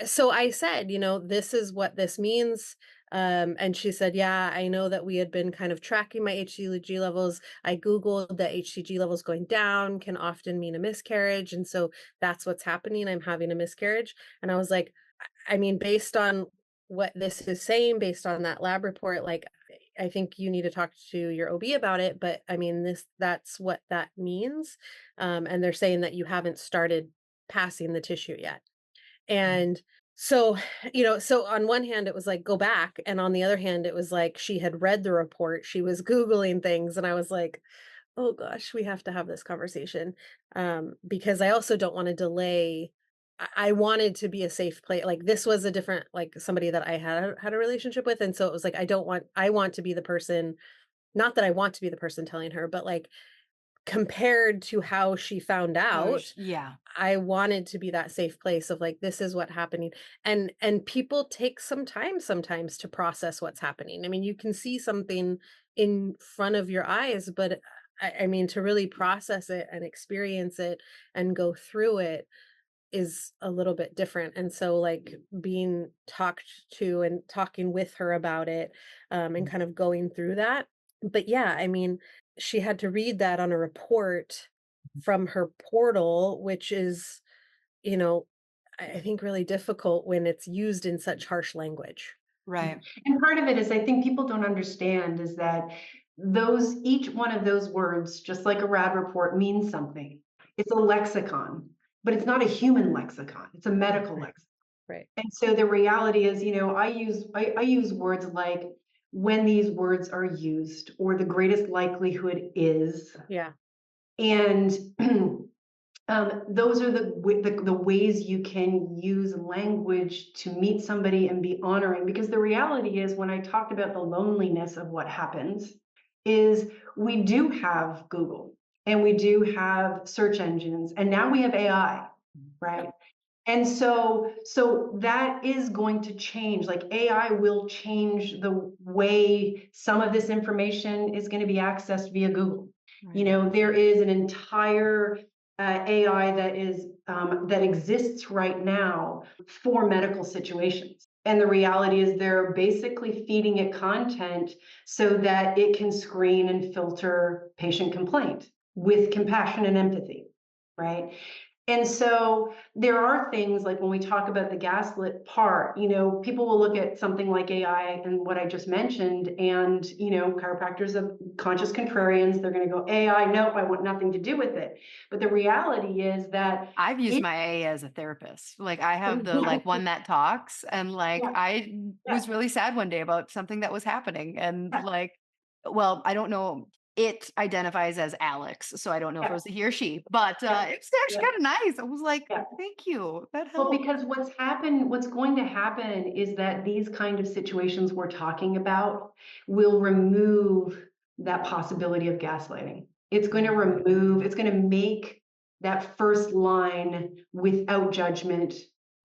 so I said, "This is what this means." And she said, "Yeah, I know that we had been kind of tracking my HCG levels. I Googled that HCG levels going down can often mean a miscarriage. And so that's what's happening. I'm having a miscarriage." And I was like, I mean, based on what this is saying, based on that lab report, like, I think you need to talk to your OB about it. But I mean, that's what that means. And they're saying that you haven't started passing the tissue yet. And so, so on one hand, it was like, go back. And on the other hand, it was like she had read the report, she was Googling things. And I was like, oh gosh, we have to have this conversation. Because I also don't want to delay. I wanted to be a safe place. Like this was a different, like somebody that I had a relationship with. And so it was like, I want to be the person, not that I want to be the person telling her, but like compared to how she found out, Yeah. I wanted to be that safe place of like, this is what happening. And people take some time sometimes to process what's happening. I mean, you can see something in front of your eyes, but I mean, to really process it and experience it and go through it is a little bit different. And so like being talked to and talking with her about it, and kind of going through that. But yeah, I mean, she had to read that on a report from her portal, which is, you know, I think really difficult when it's used in such harsh language. Right. And part of it is I think people don't understand is that each one of those words, just like a RAD report, means something. It's a lexicon, but it's not a human lexicon. It's a medical Right. lexicon. Right. And so the reality is, I use words like when these words are used, or the greatest likelihood is, Yeah. and those are the ways you can use language to meet somebody and be honoring. Because the reality is, when I talked about the loneliness of what happens, is we do have Google and we do have search engines, and now we have AI, right? Yep. And so that is going to change. Like AI will change the way some of this information is going to be accessed via Google. Right. There is an entire AI that exists right now for medical situations. And the reality is they're basically feeding it content so that it can screen and filter patient complaint with compassion and empathy, right? And so there are things like when we talk about the gaslit part, people will look at something like AI and what I just mentioned, and, chiropractors of conscious contrarians, they're going to go, AI, nope, I want nothing to do with it. But the reality is that I've used it, my AA as a therapist. Like I have the like one that talks and like yeah, I yeah, was really sad one day about something that was happening and like well, I don't know. It identifies as Alex, so I don't know if it yeah, was a he or she, but yeah, it's yeah, actually kind of nice. I was like, yeah. "Thank you. That Well, helped." because what's going to happen is that these kind of situations we're talking about will remove that possibility of gaslighting. It's going to make that first line without judgment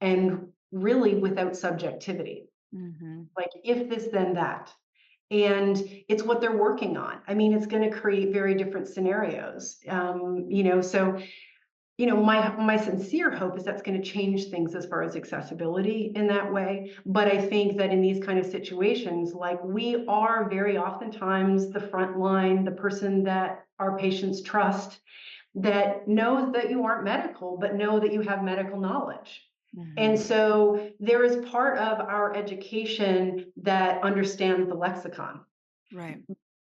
and really without subjectivity. Mhm. Like if this, then that. And it's what they're working on. I mean, it's going to create very different scenarios. So my sincere hope is that's going to change things as far as accessibility in that way. But I think that in these kind of situations, like we are very oftentimes the front line, the person that our patients trust, that knows that you aren't medical, but know that you have medical knowledge. And Mhm. so there is part of our education that understands the lexicon. Right.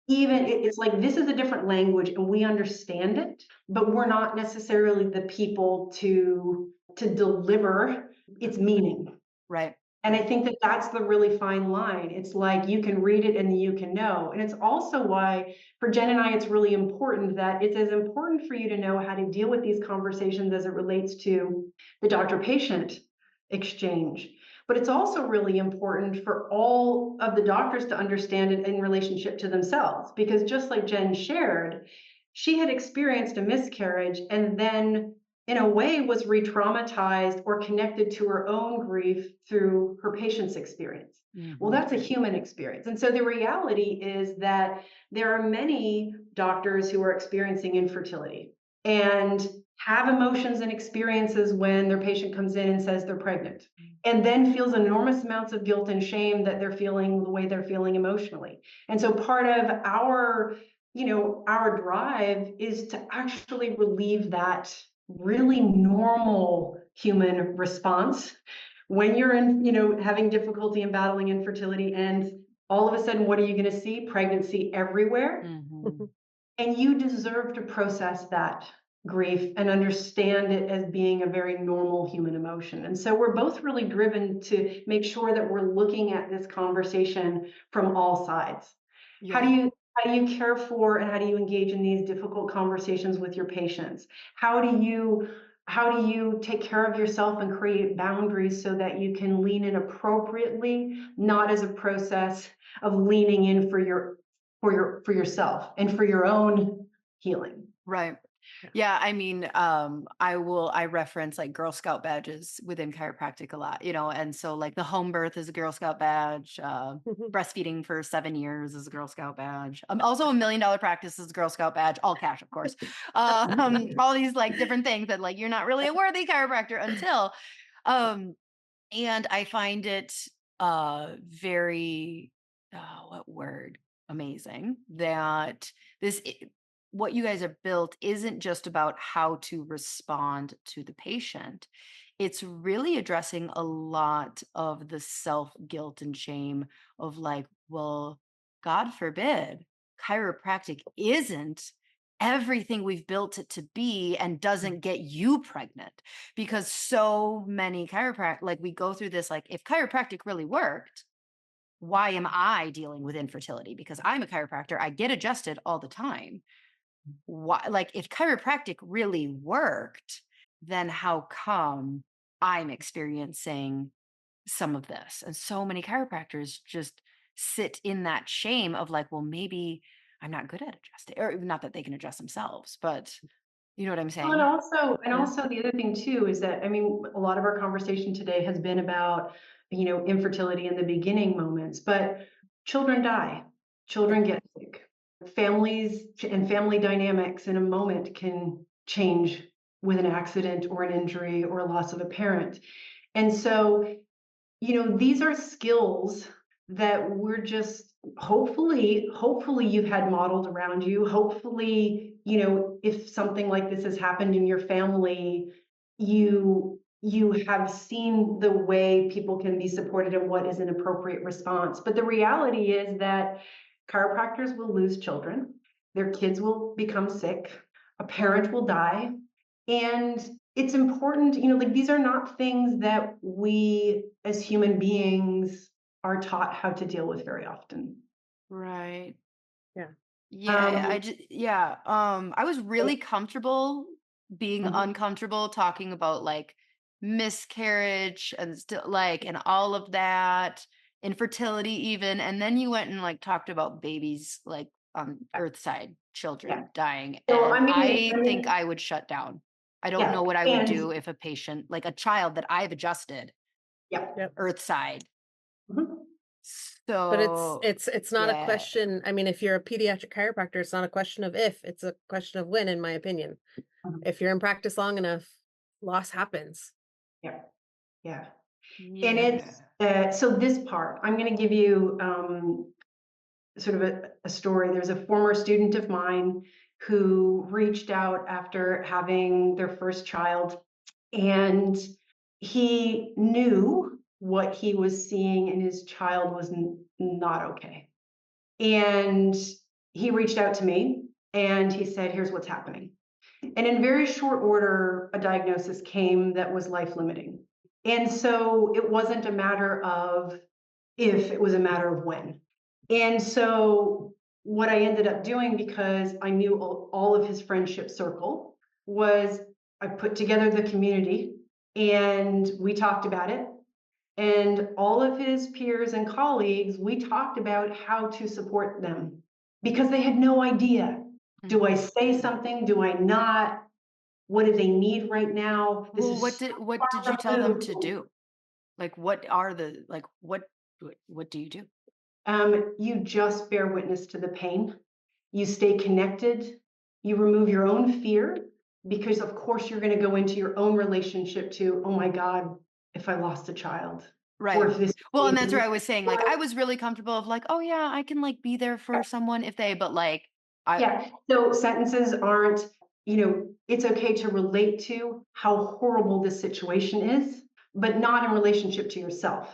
Even it's like this is a different language and we understand it, but we're not necessarily the people to deliver its meaning. Right. And I think that that's the really fine line. It's like you can read it and you can know. And it's also why for Jen and I, it's really important that it's as important for you to know how to deal with these conversations as it relates to the doctor-patient exchange. But it's also really important for all of the doctors to understand it in relationship to themselves. Because just like Jen shared, she had experienced a miscarriage and then in a way was re-traumatized or connected to her own grief through her patient's experience. Well, Mhm. that's a human experience. And so the reality is that there are many doctors who are experiencing infertility and have emotions and experiences when their patient comes in and says they're pregnant and then feels enormous amounts of guilt and shame that they're feeling the way they're feeling emotionally. And so part of our drive is to actually relieve that really normal human response when you're having difficulty in battling infertility, and all of a sudden, what are you going to see? Pregnancy everywhere. Mhm. And you deserve to process that grief and understand it as being a very normal human emotion. And so we're both really driven to make sure that we're looking at this conversation from all sides. How do Yeah. you how do you care for and how do you engage in these difficult conversations with your patients? How do you take care of yourself and create boundaries so that you can lean in appropriately, not as a process of leaning in for yourself and for your own healing. Right. Yeah. Yeah, I mean, I reference like Girl Scout badges within chiropractic a lot, and so like the home birth is a Girl Scout badge, breastfeeding for 7 years is a Girl Scout badge. Also a $1 million practice is a Girl Scout badge, all cash, of course. All these like different things that like you're not really a worthy chiropractor until, um, and I find it very what word? Amazing that this what you guys have built isn't just about how to respond to the patient. It's really addressing a lot of the self guilt and shame of like, well, God forbid, chiropractic isn't everything we've built it to be and doesn't get you pregnant because so many chiropractic like we go through this like if chiropractic really worked, why am I dealing with infertility? Because I'm a chiropractor, I get adjusted all the time. Why, like, if chiropractic really worked, then how come I'm experiencing some of this? And so many chiropractors just sit in that shame of like, well, maybe I'm not good at adjusting, or not that they can adjust themselves, but you know what I'm Well, and saying? also, and Yeah. also the other thing too is that, I mean, a lot of our conversation today has been about, infertility in the beginning moments, but children die, Yeah. children get sick, families and family dynamics in a moment can change with an accident or an injury or a loss of a parent. And so these are skills that we're just hopefully you've had modeled around you. Hopefully, if something like this has happened in your family, you have seen the way people can be supported and what is an appropriate response. But the reality is that chiropractors will lose children, their kids will become sick, a parent will die. And it's important, like these are not things that we as human beings are taught how to deal with very often. Right. Yeah. Yeah, I Um, just yeah, I was really comfortable being mhm. uncomfortable talking about like miscarriage and still like and all of that, infertility even, and then you went and like talked about babies like earthside Yeah. children dying, So and I mean, I think I would shut down. I don't yeah, know what I would and do if a patient, like a child that I've adjusted yeah. Yep. earthside. Mhm. But it's So, it's not a yeah. question. I mean, if you're a pediatric chiropractor, it's not a question of if, it's a question of when, in my opinion. Mhm. If you're in practice long enough, loss happens. Yeah, yeah. And Yeah. it's so this part, I'm going to give you sort of a story. There's a former student of mine who reached out after having their first child, and he knew what he was seeing in his child was not okay. And he reached out to me and he said, "Here's what's happening." And in very short order, a diagnosis came that was life limiting. And so it wasn't a matter of if, it was a matter of when. And so what I ended up doing, because I knew all of his friendship circle, was I put together the community and we talked about it. And all of his peers and colleagues, we talked about how to support them because they had no idea. Do I Mhm. say something? Do I not? What do they need right now? This Well, is so what did you far tell them to removed. do? Like, what are the like, what do you do? You just bear witness to the pain. You stay connected. You remove your own fear because, of course, you're going to go into your own relationship to, oh my God, if I lost a child, or Right. if this Well, and that's where baby, I was saying, like, I or was really comfortable of like, oh yeah, I can like be there for someone if they, but like, I yeah. So sentences aren't, it's okay to relate to how horrible this situation is, but not in relationship to yourself.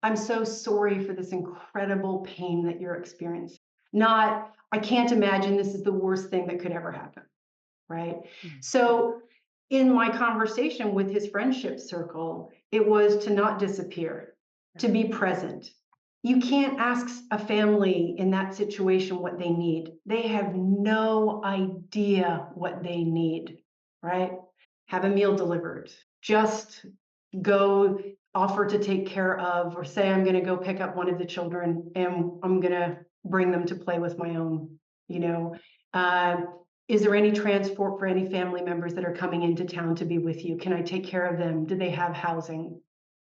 I'm so sorry for this incredible pain that you're experiencing. Not, I can't imagine this is the worst thing that could ever happen. Right. Mm. So in my conversation with his friendship circle, it was to not disappear, to be present. You can't ask a family in that situation what they need. They have no idea what they need, right? Have a meal delivered. Just go offer to take care of, or say, I'm going to go pick up one of the children and I'm going to bring them to play with my own, you know. Uh, is there any transport for any family members that are coming into town to be with you? Can I take care of them? Do they have housing?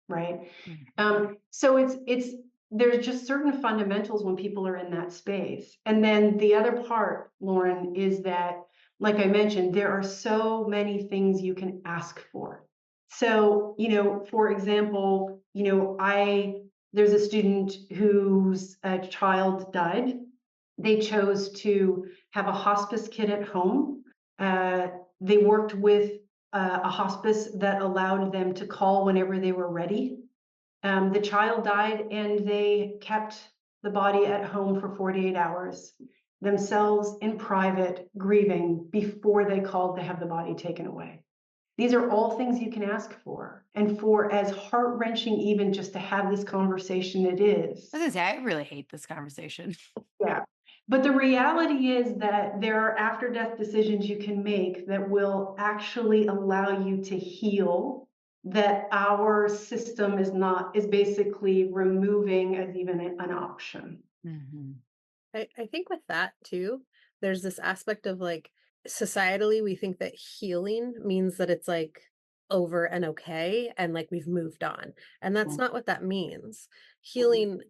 Right. Mm. So it's there's just certain fundamentals when people are in that space. And then the other part, Lauryn, is that, like I mentioned, there are so many things you can ask for. So, for example, there's a student whose child died. They chose to have a hospice kit at home. Uh, they worked with a hospice that allowed them to call whenever they were ready. The child died and they kept the body at home for 48 hours, themselves in private, grieving before they called to have the body taken away. These are all things you can ask for. And for as heart wrenching, even just to have this conversation, it is. I was gonna say, I really hate this conversation. Yeah. But the reality is that there are after death decisions you can make that will actually allow you to heal, that our system is basically removing as even an option. Mhm. I think with that too, there's this aspect of like societally, we think that healing means that it's like over and okay and like we've moved on. And that's not what that means. Healing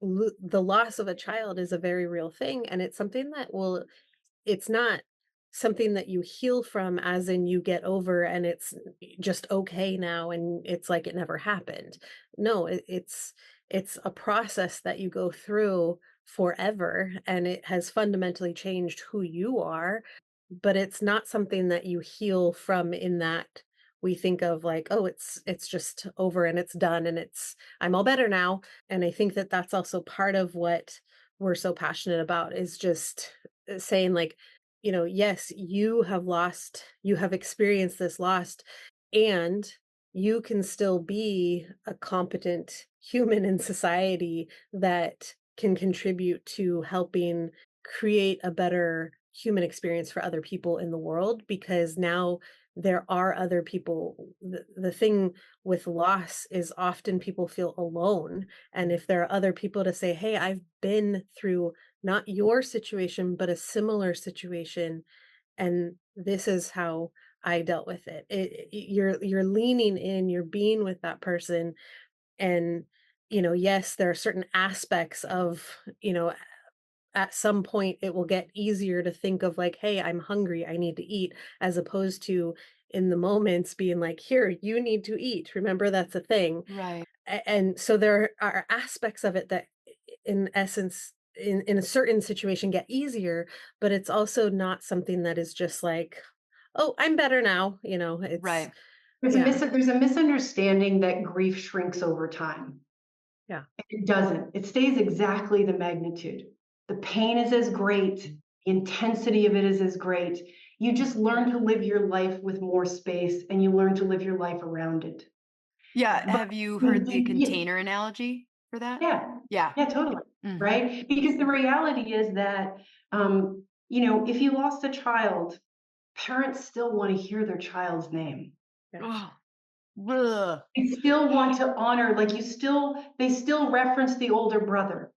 the loss of a child is a very real thing. And it's something that will, it's not something that you heal from as in you get over and it's just okay now and it's like it never happened. No, it's a process that you go through forever and it has fundamentally changed who you are. but it's not something that you heal from in that we think of like, oh, it's just over and it's done and it's I'm all better now. And I think that that's also part of what we're so passionate about is just saying like, yes, you have experienced this lost, and you can still be a competent human in society that can contribute to helping create a better human experience for other people in the world, because now there are other people. The thing with loss is often people feel alone. And if there are other people to say, hey, I've been through not your situation, but a similar situation, and this is how I dealt with it. You're leaning in, you're being with that person, and yes, there are certain aspects of at some point it will get easier to think of like, hey, I'm hungry, I need to eat, as opposed to in the moments being like, here, you need to eat. Remember, that's a thing. Right. And so there are aspects of it that in essence in a certain situation get easier, but it's also not something that is just like, oh, I'm better now. It's Right. yeah, There's a misunderstanding that grief shrinks over time. yeah, It doesn't. It stays exactly the magnitude. The pain is as great, the intensity of it is as great. You just learn to live your life with more space and you learn to live your life around it. Yeah. But Have you heard the container analogy for that? yeah, Yeah. yeah, totally. Hmm. Right? Because the reality is that, if you lost a child, parents still want to hear their child's name. yeah, Oh, ugh. They still want to honor, like they still reference the older brother.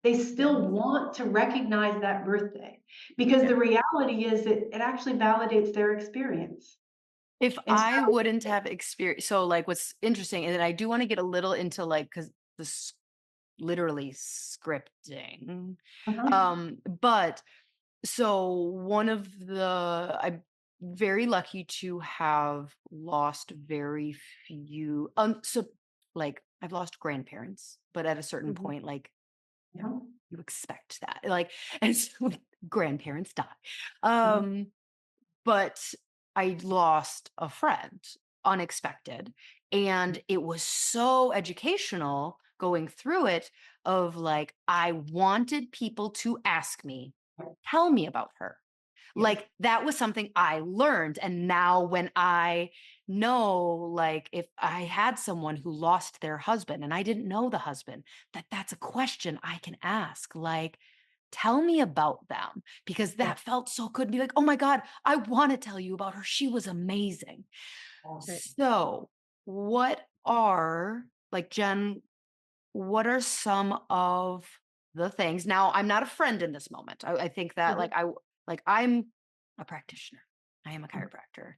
They yeah, still want to recognize that birthday because yeah. the reality is that it actually validates their experience. If And so, I wouldn't have experience, so like what's interesting, and I do want to get a little into like because this literally scripting. mhm, But so one of the I'm very lucky to have lost very few. So like I've lost grandparents, but at a certain Mhm. point, like mhm, you expect that, like, and so grandparents die. Mhm. Um, but I lost a friend unexpected. And it was so educational going through it of like, I wanted people to ask me, tell me about her. yes, Like that was something I learned. And now when I know, like if I had someone who lost their husband and I didn't know the husband, that's a question I can ask. Like, tell me about them because yeah, that felt so good to be like, oh my God, I want to tell you about her. She was amazing. Right. So, what are like Jen, what are some of the things? Now, I'm not a friend in this moment. I think that mhm, like I'm a practitioner. I am a chiropractor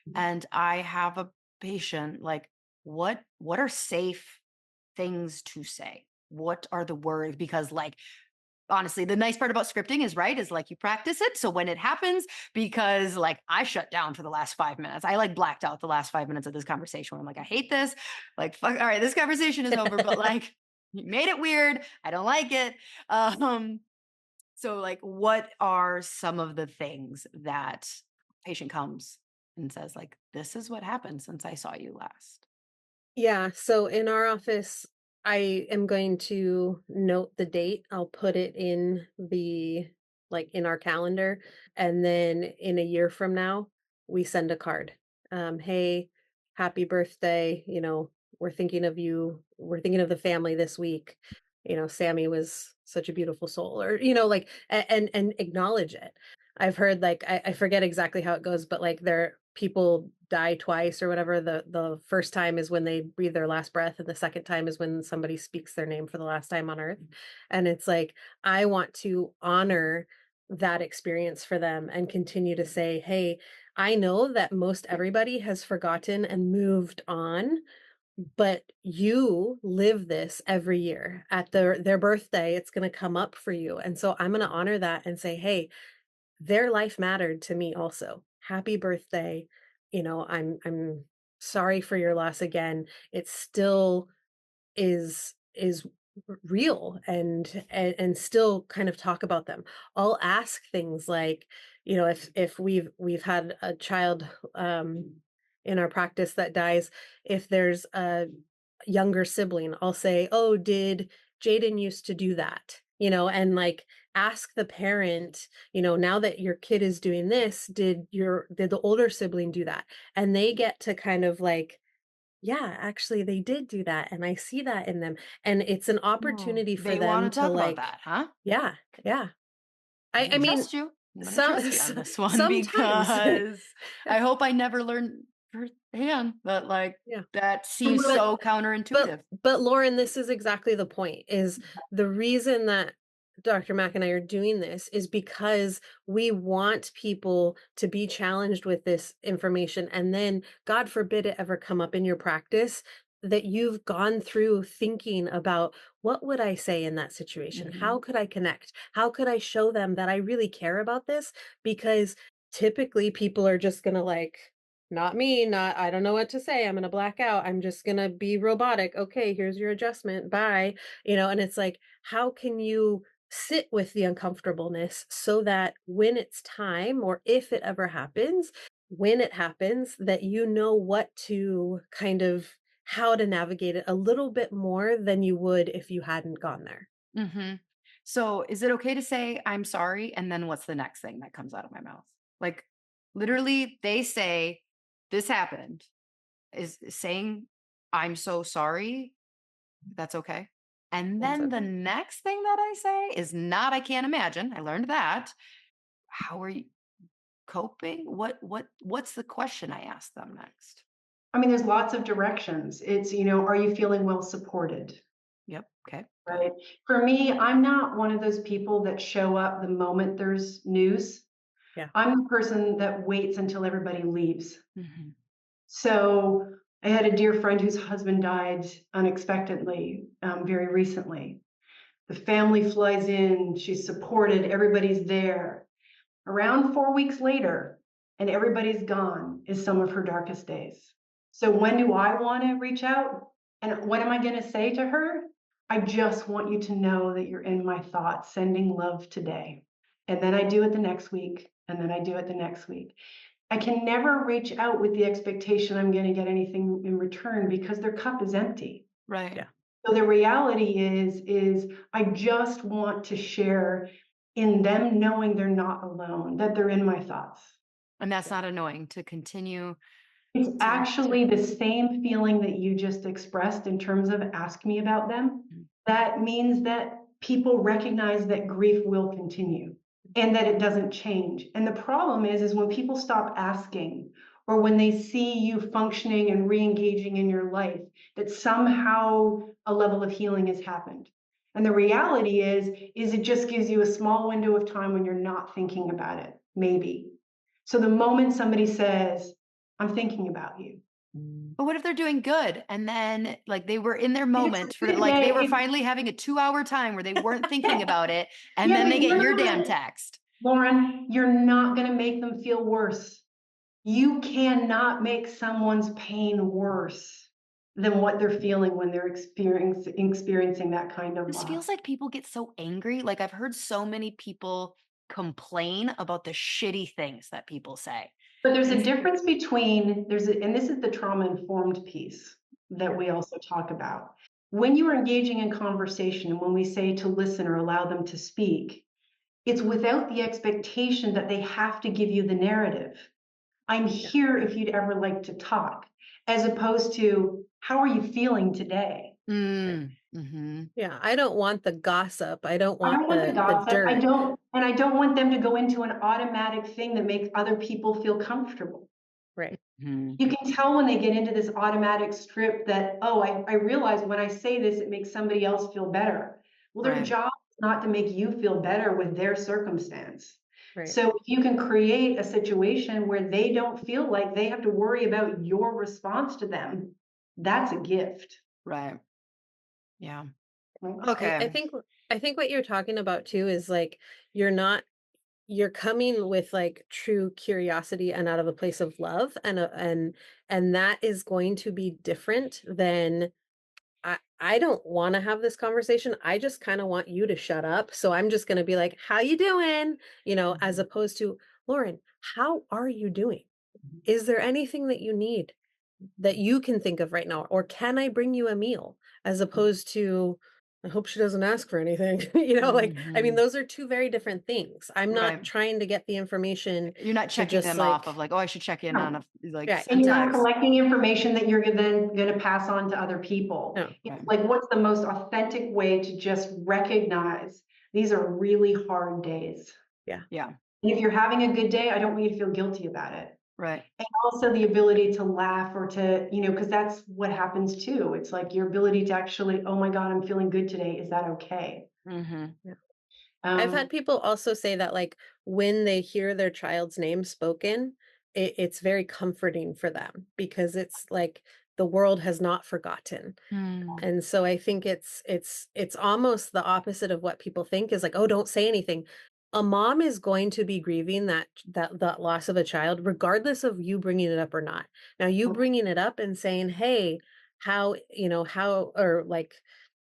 mhm. and I have a patient like what are safe things to say? What are the words because like honestly, the nice part about scripting is right is like you practice it. So when it happens, because like I shut down for the last 5 minutes, I like blacked out the last 5 minutes of this conversation where I'm like, I hate this. Like, fuck, all right, this conversation is over, but like you made it weird. I don't like it. Um, so like what are some of the things that patient comes and says, like, this is what happened since I saw you last? Yeah, so in our office, I am going to note the date. I'll put it in in our calendar. And then in a year from now, we send a card. Hey, happy birthday. We're thinking of you. We're thinking of the family this week. Sammy was such a beautiful soul, or, and acknowledge it. I've heard like I forget exactly how it goes, but like there people die twice or whatever. The first time is when they breathe their last breath, and the second time is when somebody speaks their name for the last time on earth. And it's like I want to honor that experience for them and continue to say, hey, I know that most everybody has forgotten and moved on, but you live this every year at their birthday. It's going to come up for you, and so I'm going to honor that and say, hey, their life mattered to me also. Happy birthday. I'm sorry for your loss again. It still is real and still kind of talk about them. I'll ask things like, if we've had a child in our practice that dies, if there's a younger sibling, I'll say, "Oh, did Jaden used to do that?" And like ask the parent, now that your kid is doing this, did the older sibling do that? And they get to kind of like, yeah, actually they did do that, and I see that in them, and it's an Oh, opportunity for they them wanna to talk about like, that, huh? yeah, yeah. I'm I gonna mean, trust you. I'm gonna some trust you on this one sometimes. because I hope I never learn firsthand, but, like, Yeah. that seems But so but counterintuitive. but Lauren, this is exactly the point, is the reason that Dr. Mack and I are doing this is because we want people to be challenged with this information, and then, God forbid it ever come up in your practice, that you've gone through thinking about, what would I say in that situation? How Mhm. could I connect? How could I show them that I really care about this? Because typically people are just gonna like, not me, not, I don't know what to say. I'm gonna black out. I'm just gonna be robotic. Okay, here's your adjustment. Bye. And it's like, how can you sit with the uncomfortableness so that when it's time, or if it ever happens, when it happens, that you know what to kind of, how to navigate it a little bit more than you would if you hadn't gone there. Mhm. So, is it okay to say, "I'm sorry," and then what's the next thing that comes out of my mouth? Like, literally, they say, "This happened." Is saying, "I'm so sorry," that's okay? And That's then the okay. next thing that I say is not, "I can't imagine." I learned that. How are you coping? What's the question I ask them next? I mean, there's lots of directions. It's, are you feeling well supported? Yep. Okay. Good. Right. For me, I'm not one of those people that show up the moment there's news. Yeah. I'm the person that waits until everybody leaves. Mhm. So I had a dear friend whose husband died unexpectedly very recently. The family flies in, she's supported, everybody's there. Around 4 weeks later, and everybody's gone, is some of her darkest days. So when do I want to reach out? And what am I going to say to her? I just want you to know that you're in my thoughts, sending love today. And then I do it the next week, and then I do it the next week. I can never reach out with the expectation I'm going to get anything in return because their cup is empty. Right. Yeah. So the reality is I just want to share in them knowing they're not alone, that they're in my thoughts. And that's not annoying to continue It's to actually the same feeling that you just expressed in terms of ask me about them. mm, That means that people recognize that grief will continue and that it doesn't change. And the problem is when people stop asking or when they see you functioning and re-engaging in your life, that somehow a level of healing has happened. And the reality is it just gives you a small window of time when you're not thinking about it, maybe. So the moment somebody says, I'm thinking about you. but what if they're doing good and then, like, they were in their If it's a moment for good like, they day, were finally having a 2-hour time where they weren't thinking about it, and yeah, then but they get you're your not damn gonna, text. Lauren, you're not gonna make them feel worse. You cannot make someone's pain worse than what they're feeling when they're experiencing that kind of This feels loss. like people get so angry. Like, I've heard so many people complain about the shitty things that people say. But there's a And difference between and this is the trauma informed piece that Yeah. we also talk about. When you are engaging in conversation and when we say to listen or allow them to speak, it's without the expectation that they have to give you the narrative. I'm Yeah. here if you'd ever like to talk, as opposed to, how are you feeling today? Right. mhm. Yeah. I don't want the gossip. I don't I want don't want the the gossip. dirt. I don't want them to go into an automatic thing that makes other people feel comfortable. Right. Mhm. You can tell when they get into this automatic script that, oh, I realize when I say this, it makes somebody else feel better. Well, their Right. job is not to make you feel better with their circumstance. Right. So if you can create a situation where they don't feel like they have to worry about your response to them, that's a gift. Right. Yeah. Right? I Okay. think what you're talking about too is like, you're not, you're coming with like true curiosity and out of a place of love, and that is going to be different than I don't want to have this conversation. I just kind of want you to shut up. So I'm just going to be like, how you doing? As Mhm. opposed to, Lauren, how are you doing? Mhm. Is there anything that you need that you can think of right now? Or can I bring you a meal? As opposed to, I hope she doesn't ask for anything. I mean, Mhm. those are two very different things. I'm not Right. trying to get the information You're not to checking just them off like, of like, "Oh, I should check in on No. a like, yeah, And send you're not text." collecting information that you're then going to pass on to other people. no. It's Right. like, what's the most authentic way to just recognize these are really hard days? Yeah. Yeah. And if you're having a good day, I don't want you to feel guilty about it. Right. And also the ability to laugh or to, because that's what happens too. It's like your ability to actually, oh my God, I'm feeling good today. Is that okay? Mhm. I've had Um, people also say that, like, when they hear their child's name spoken, it's very comforting for them because it's like the world has not forgotten. Mm. And so I think it's almost the opposite of what people think is like, oh, don't say anything. A mom is going to be grieving that loss of a child, regardless of you bringing it up or not. Now, you bringing it up and saying, "Hey, how or like,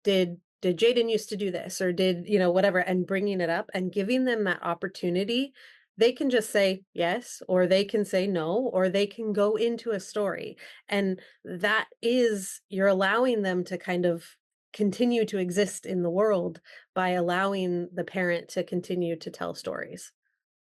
did Jaden used to do this or did whatever," and bringing it up and giving them that opportunity. They can just say yes, or they can say no, or they can go into a story, and that is you're allowing them to kind of continue to exist in the world by allowing the parent to continue to tell stories.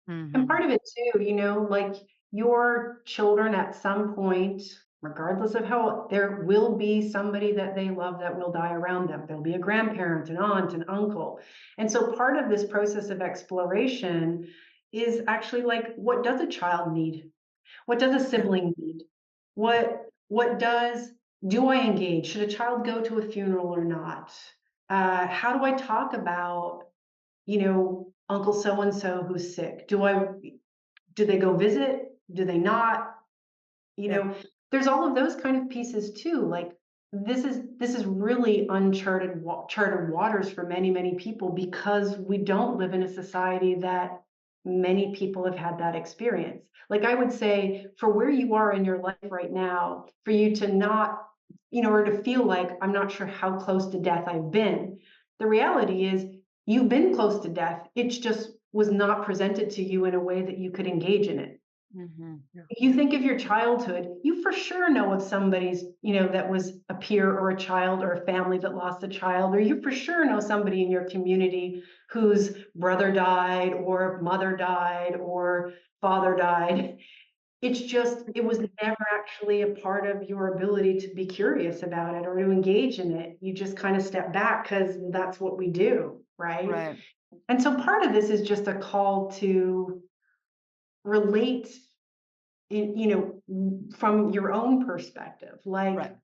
And Mhm. part of it too, like your children at some point, regardless of how, there will be somebody that they love that will die around them. There'll be a grandparent, an aunt, an uncle. And so part of this process of exploration is actually like, what does a child need? What does a Yeah. sibling need? What do I engage? Should a child go to a funeral or not? How do I talk about Uncle so and so who's sick? Do they go visit? Do they not? You Yeah. know, there's all of those kind of pieces too. Like this is really charted waters for many, many people because we don't live in a society that many people have had that experience. Like I would say for where you are in your life right now, for you to not, or to feel like I'm not sure how close to death I've been. The reality is you've been close to death. It just was not presented to you in a way that you could engage in it. Mhm. Yeah. If you think of your childhood, you for sure know of somebody's, that was a peer or a child or a family that lost a child, or you for sure know somebody in your community whose brother died or mother died or father died. It's just, it was never actually a part of your ability to be curious about it or to engage in it. You just kind of step back because that's what we do, right? Right. And so part of this is just a call to relate from your own perspective, like Right.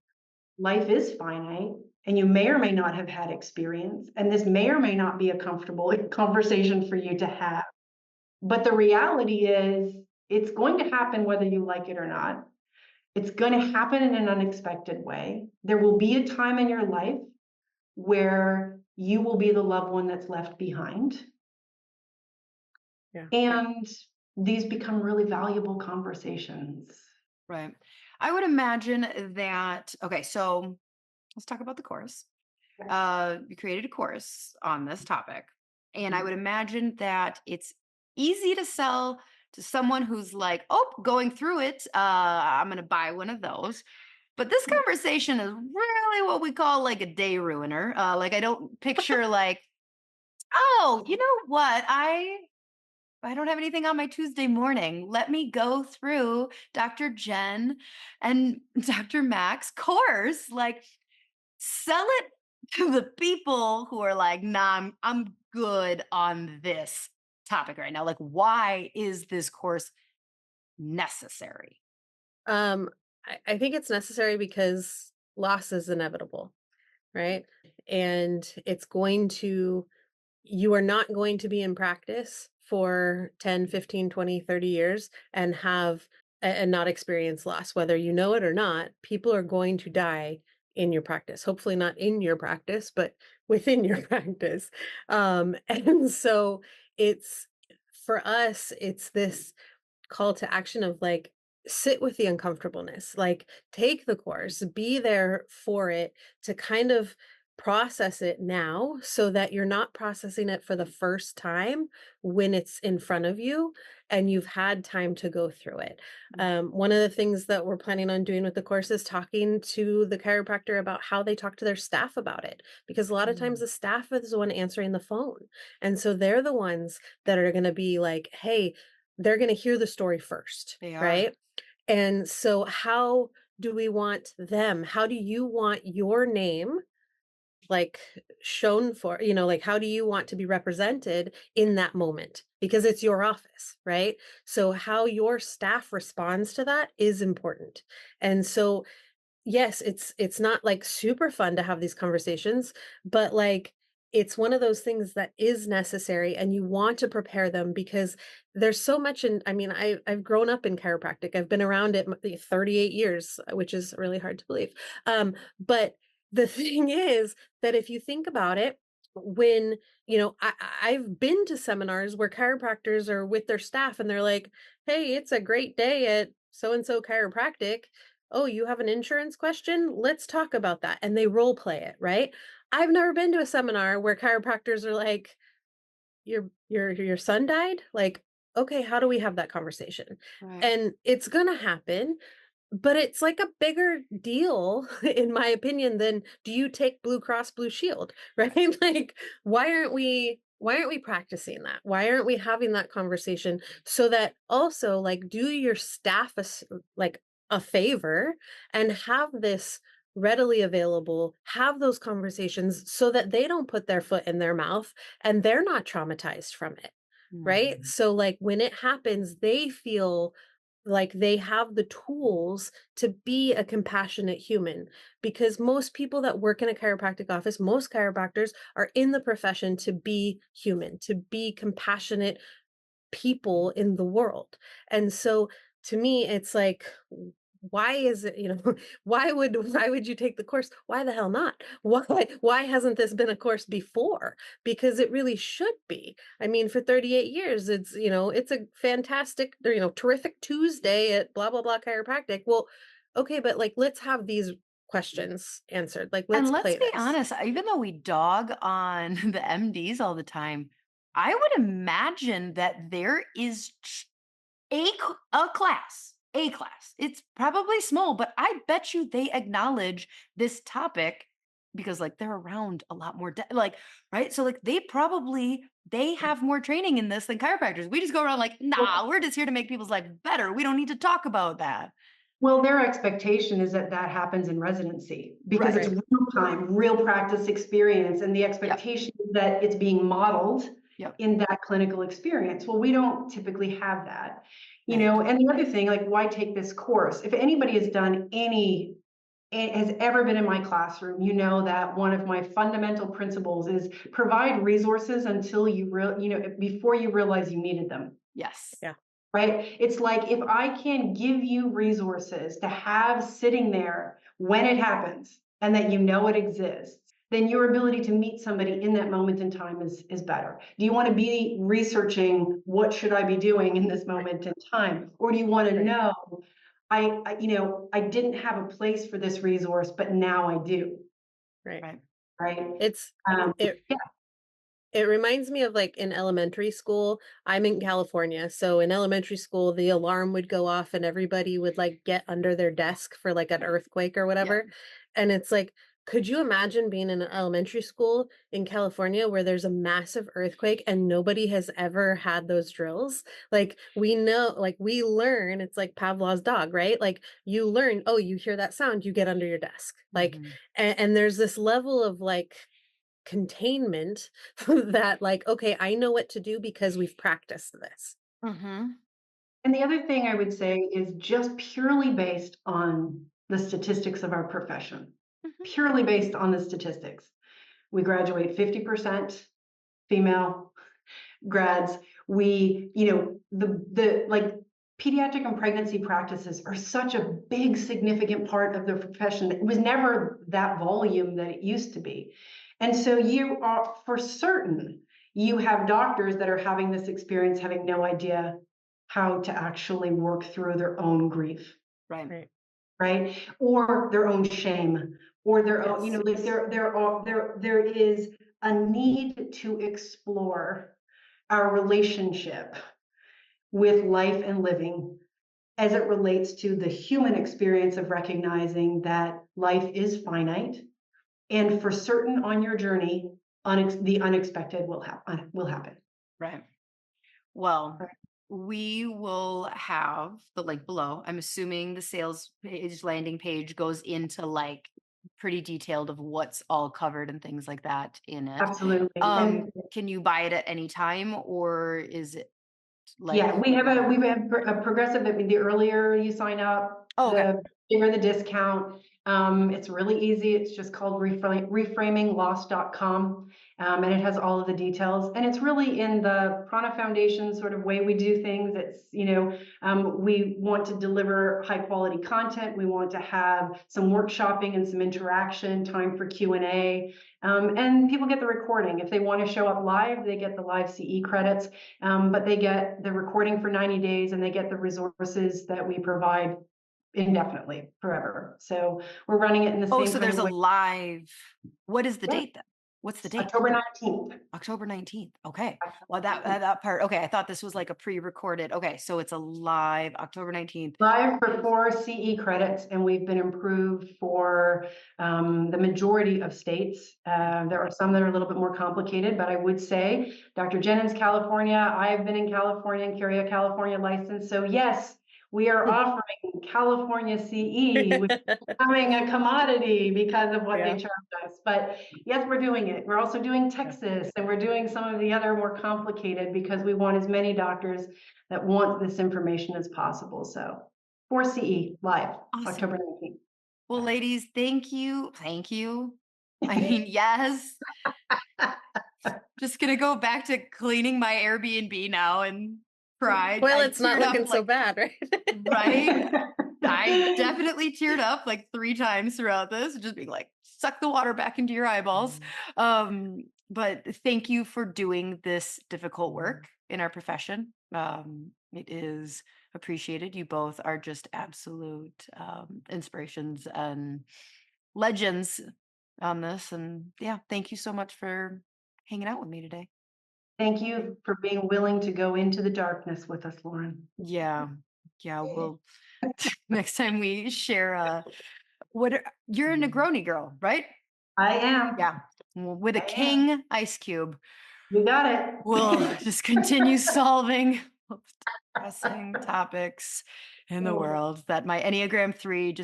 life is finite and you may or may not have had experience, and this may or may not be a comfortable conversation for you to have. But the reality is, it's going to happen whether you like it or not. It's going to happen in an unexpected way. There will be a time in your life where you will be the loved one that's left behind. Yeah. And these become really valuable conversations. Right. I would imagine that okay, so let's talk about the course. You created a course on this topic, and I would imagine that it's easy to sell to someone who's like, "Oh, going through it, I'm going to buy one of those." But this conversation is really what we call like a day ruiner. Like I don't picture like, "Oh, you know what? I don't have anything on my Tuesday morning. Let me go through Dr. Jen and Dr. Mac's course." Like, sell it to the people who are like, nah, I'm good on this topic right now. Like, why is this course necessary? Um, I think it's necessary because loss is inevitable, right? And you are not going to be in practice for 10, 15, 20, 30 years and and not experience loss, whether you know it or not. People are going to die in your practice, hopefully not in your practice, but within your practice. And so it's for us, it's this call to action of like, sit with the uncomfortableness, like take the course, be there for it to kind of process it now so that you're not processing it for the first time when it's in front of you and you've had time to go through it. One of the things that we're planning on doing with the course is talking to the chiropractor about how they talk to their staff about it, because a lot of times Mm. the staff is the one answering the phone. And so they're the ones that are going to be like, hey, they're going to hear the story first, They are. right? And so how do we want them? How do you want your name like shown for, like how do you want to be represented in that moment? Because it's your office, right? So how your staff responds to that is important. And so yes, it's not like super fun to have these conversations, but like it's one of those things that is necessary and you want to prepare them because there's so much in I mean, I've grown up in chiropractic. I've been around it 38 years, which is really hard to believe. But the thing is that if you think about it, when I've been to seminars where chiropractors are with their staff and they're like, hey, it's a great day at so and so chiropractic. Oh, you have an insurance question? Let's talk about that. And they role play it, right? I've never been to a seminar where chiropractors are like, your son died? Like, okay, how do we have that conversation? Right. And it's gonna happen, but it's like a bigger deal, in my opinion, than do you take Blue Cross Blue Shield, right? Like, why aren't we practicing that? Why aren't we having that conversation so that also like do your staff like a favor and have this readily available, have those conversations so that they don't put their foot in their mouth and they're not traumatized from it, right? Mhm. So like when it happens, they feel like they have the tools to be a compassionate human, because most people that work in a chiropractic office, most chiropractors are in the profession to be human, to be compassionate people in the world. And so to me it's like, why is it, why would you take the course? Why the hell not? Why hasn't this been a course before? Because it really should be. I mean, for 38 years it's a fantastic or terrific Tuesday at blah blah blah chiropractic. Well, okay, but like let's have these questions answered. Like And let's let's play be this. honest, even though we dog on the MDs all the time, I would imagine that there is a class. It's probably small, but I bet you they acknowledge this topic because like they're around a lot more like, right? So like they have more training in this than chiropractors. We just go around like, nah, we're just here to make people's life better. We don't need to talk about that. Well, their expectation is that that happens in residency because it's Right. real time, real practice experience, and the Yep. expectation is that it's being modeled Yep. in that clinical experience. Well, we don't typically have that, Right. and the other thing, like, why take this course? If anybody has done has ever been in my classroom, you know that one of my fundamental principles is provide resources until before you realize you needed them. Yes. Yeah. Right? It's like if I can give you resources to have sitting there when it happens and that you know it exists, then your ability to meet somebody in that moment in time is better. Do you want to be researching what should I be doing in this moment in time? Or do you want to Right. know I didn't have a place for this resource, but now I do, Right. Right. right? It's it Yeah. It reminds me of like in elementary school. I'm in California. So in elementary school, the alarm would go off and everybody would like get under their desk for like an earthquake or Yeah. whatever. And it's like, could you imagine being in an elementary school in California where there's a massive earthquake and nobody has ever had those drills? Like we know, like we learn, it's like Pavlov's dog, right? Like you learn, oh, you hear that sound, you get under your desk. Like, Mhm. and there's this level of like containment that like, okay, I know what to do because we've practiced this. Mhm. And the other thing I would say is just purely based on the statistics of our profession, Mhm. purely based on the statistics. We graduate 50% female grads. The like pediatric and pregnancy practices are such a big, significant part of the profession. It was never that volume that it used to be. And so you are for certain, you have doctors that are having this experience, having no idea how to actually work through their own grief, Right. Right. right? Or their own shame, or their own, Yes. like there is a need to explore our relationship with life and living as it relates to the human experience of recognizing that life is finite, and for certain on your journey, the unexpected will happen. Right. Well, we will have the link below. I'm assuming the sales page landing page goes into like pretty detailed of what's all covered and things like that in it. Absolutely. And Can you buy it at any time, or is it like yeah, we have a progressive. I mean, the earlier you sign up, Oh, okay. the bigger the discount. It's really easy. It's just called reframingloss.com. And it has all of the details. And it's really in the Prana Foundation sort of way we do things. It's, we want to deliver high quality content. We want to have some workshopping and some interaction, time for Q&A. And people get the recording. If they want to show up live, they get the live CE credits, but they get the recording for 90 days and they get the resources that we provide indefinitely, forever. So we're running it in the Oh, same so kind there's of a way. live. What is the Yeah. date then? What's the date? October 19th. October 19th. Okay. Well, that part. Okay. I thought this was like a pre-recorded. Okay. So it's a live October 19th. Live for 4 CE credits, and we've been approved for the majority of states. There are some that are a little bit more complicated, but I would say Dr. Jennings, California. I've been in California and carry a California license. So yes, we are offering California CE, which is becoming a commodity because of what they charge us. But yes, we're doing it. We're also doing Texas, and we're doing some of the other more complicated because we want as many doctors that want this information as possible. So 4 CE live, Awesome. October 19th. Well, ladies, thank you. Thank you. I mean, yes. Just gonna go back to cleaning my Airbnb now and cry. Well, I it's not teared up, looking so like, bad, right? right? I definitely teared up like 3 times throughout this, just being like, suck the water back into your eyeballs. But thank you for doing this difficult work in our profession. It is appreciated. You both are just absolute inspirations and legends on this. And yeah, thank you so much for hanging out with me today. Thank you for being willing to go into the darkness with us, Lauryn. Yeah. Yeah. Well, next time we share you're a Negroni girl, right? I am. Yeah. With a I am. king ice cube. You got it. We'll just continue solving depressing topics in the world that my Enneagram 3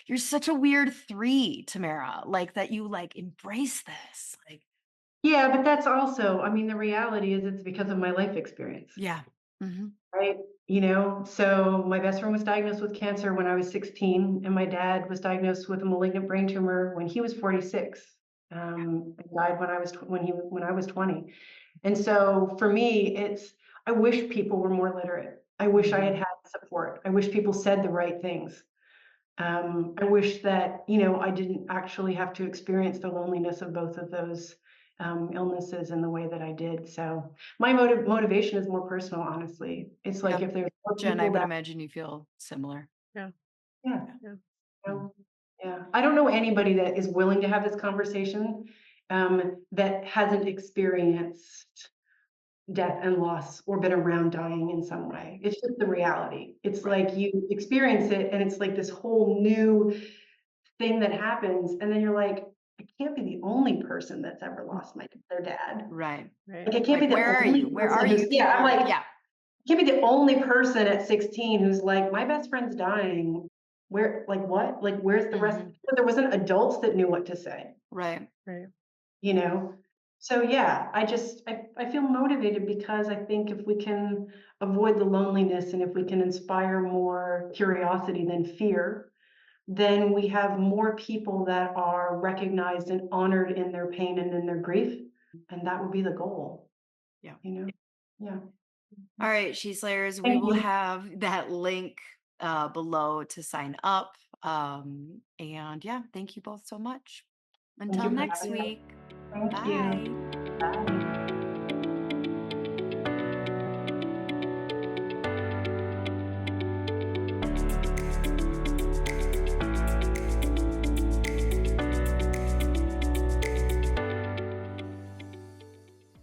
you're such a weird 3, Tamara, like that you like embrace this. Like, Yeah, but that's also, I mean, the reality is it's because of my life experience. yeah. Mm-hmm. Right? So my best friend was diagnosed with cancer when I was 16, and my dad was diagnosed with a malignant brain tumor when he was 46. And died when I was 20. And so for me, I wish people were more literate. I wish I had support. I wish people said the right things. I wish that, I didn't actually have to experience the loneliness of both of those illnesses in the way that I did. So my motivation is more personal, honestly. It's like if there's more Jen, I people would that, imagine you feel similar. yeah, Yeah. yeah. I don't know anybody that is willing to have this conversation that hasn't experienced death and loss or been around dying in some way. It's just the reality. It's like you experience it and it's like this whole new thing that happens, and then you're like, I can't be the only person that's ever lost their dad. Right. Like I can't be the Where are only you? Where person are who's, you? yeah, I'm like, Yeah. I can't be the only person at 16 who's like, my best friend's dying. Where, like what? Like where's the rest? But there wasn't adults that knew what to say. Right. So yeah, I feel motivated because I think if we can avoid the loneliness and if we can inspire more curiosity than fear, then we have more people that are recognized and honored in their pain and in their grief. And that would be the goal. Yeah. Yeah. All right, She Slayers, we Thank will you. have that link below to sign up. And yeah, thank you both so much. Until you for next having me. week. Thank Bye. you. Bye.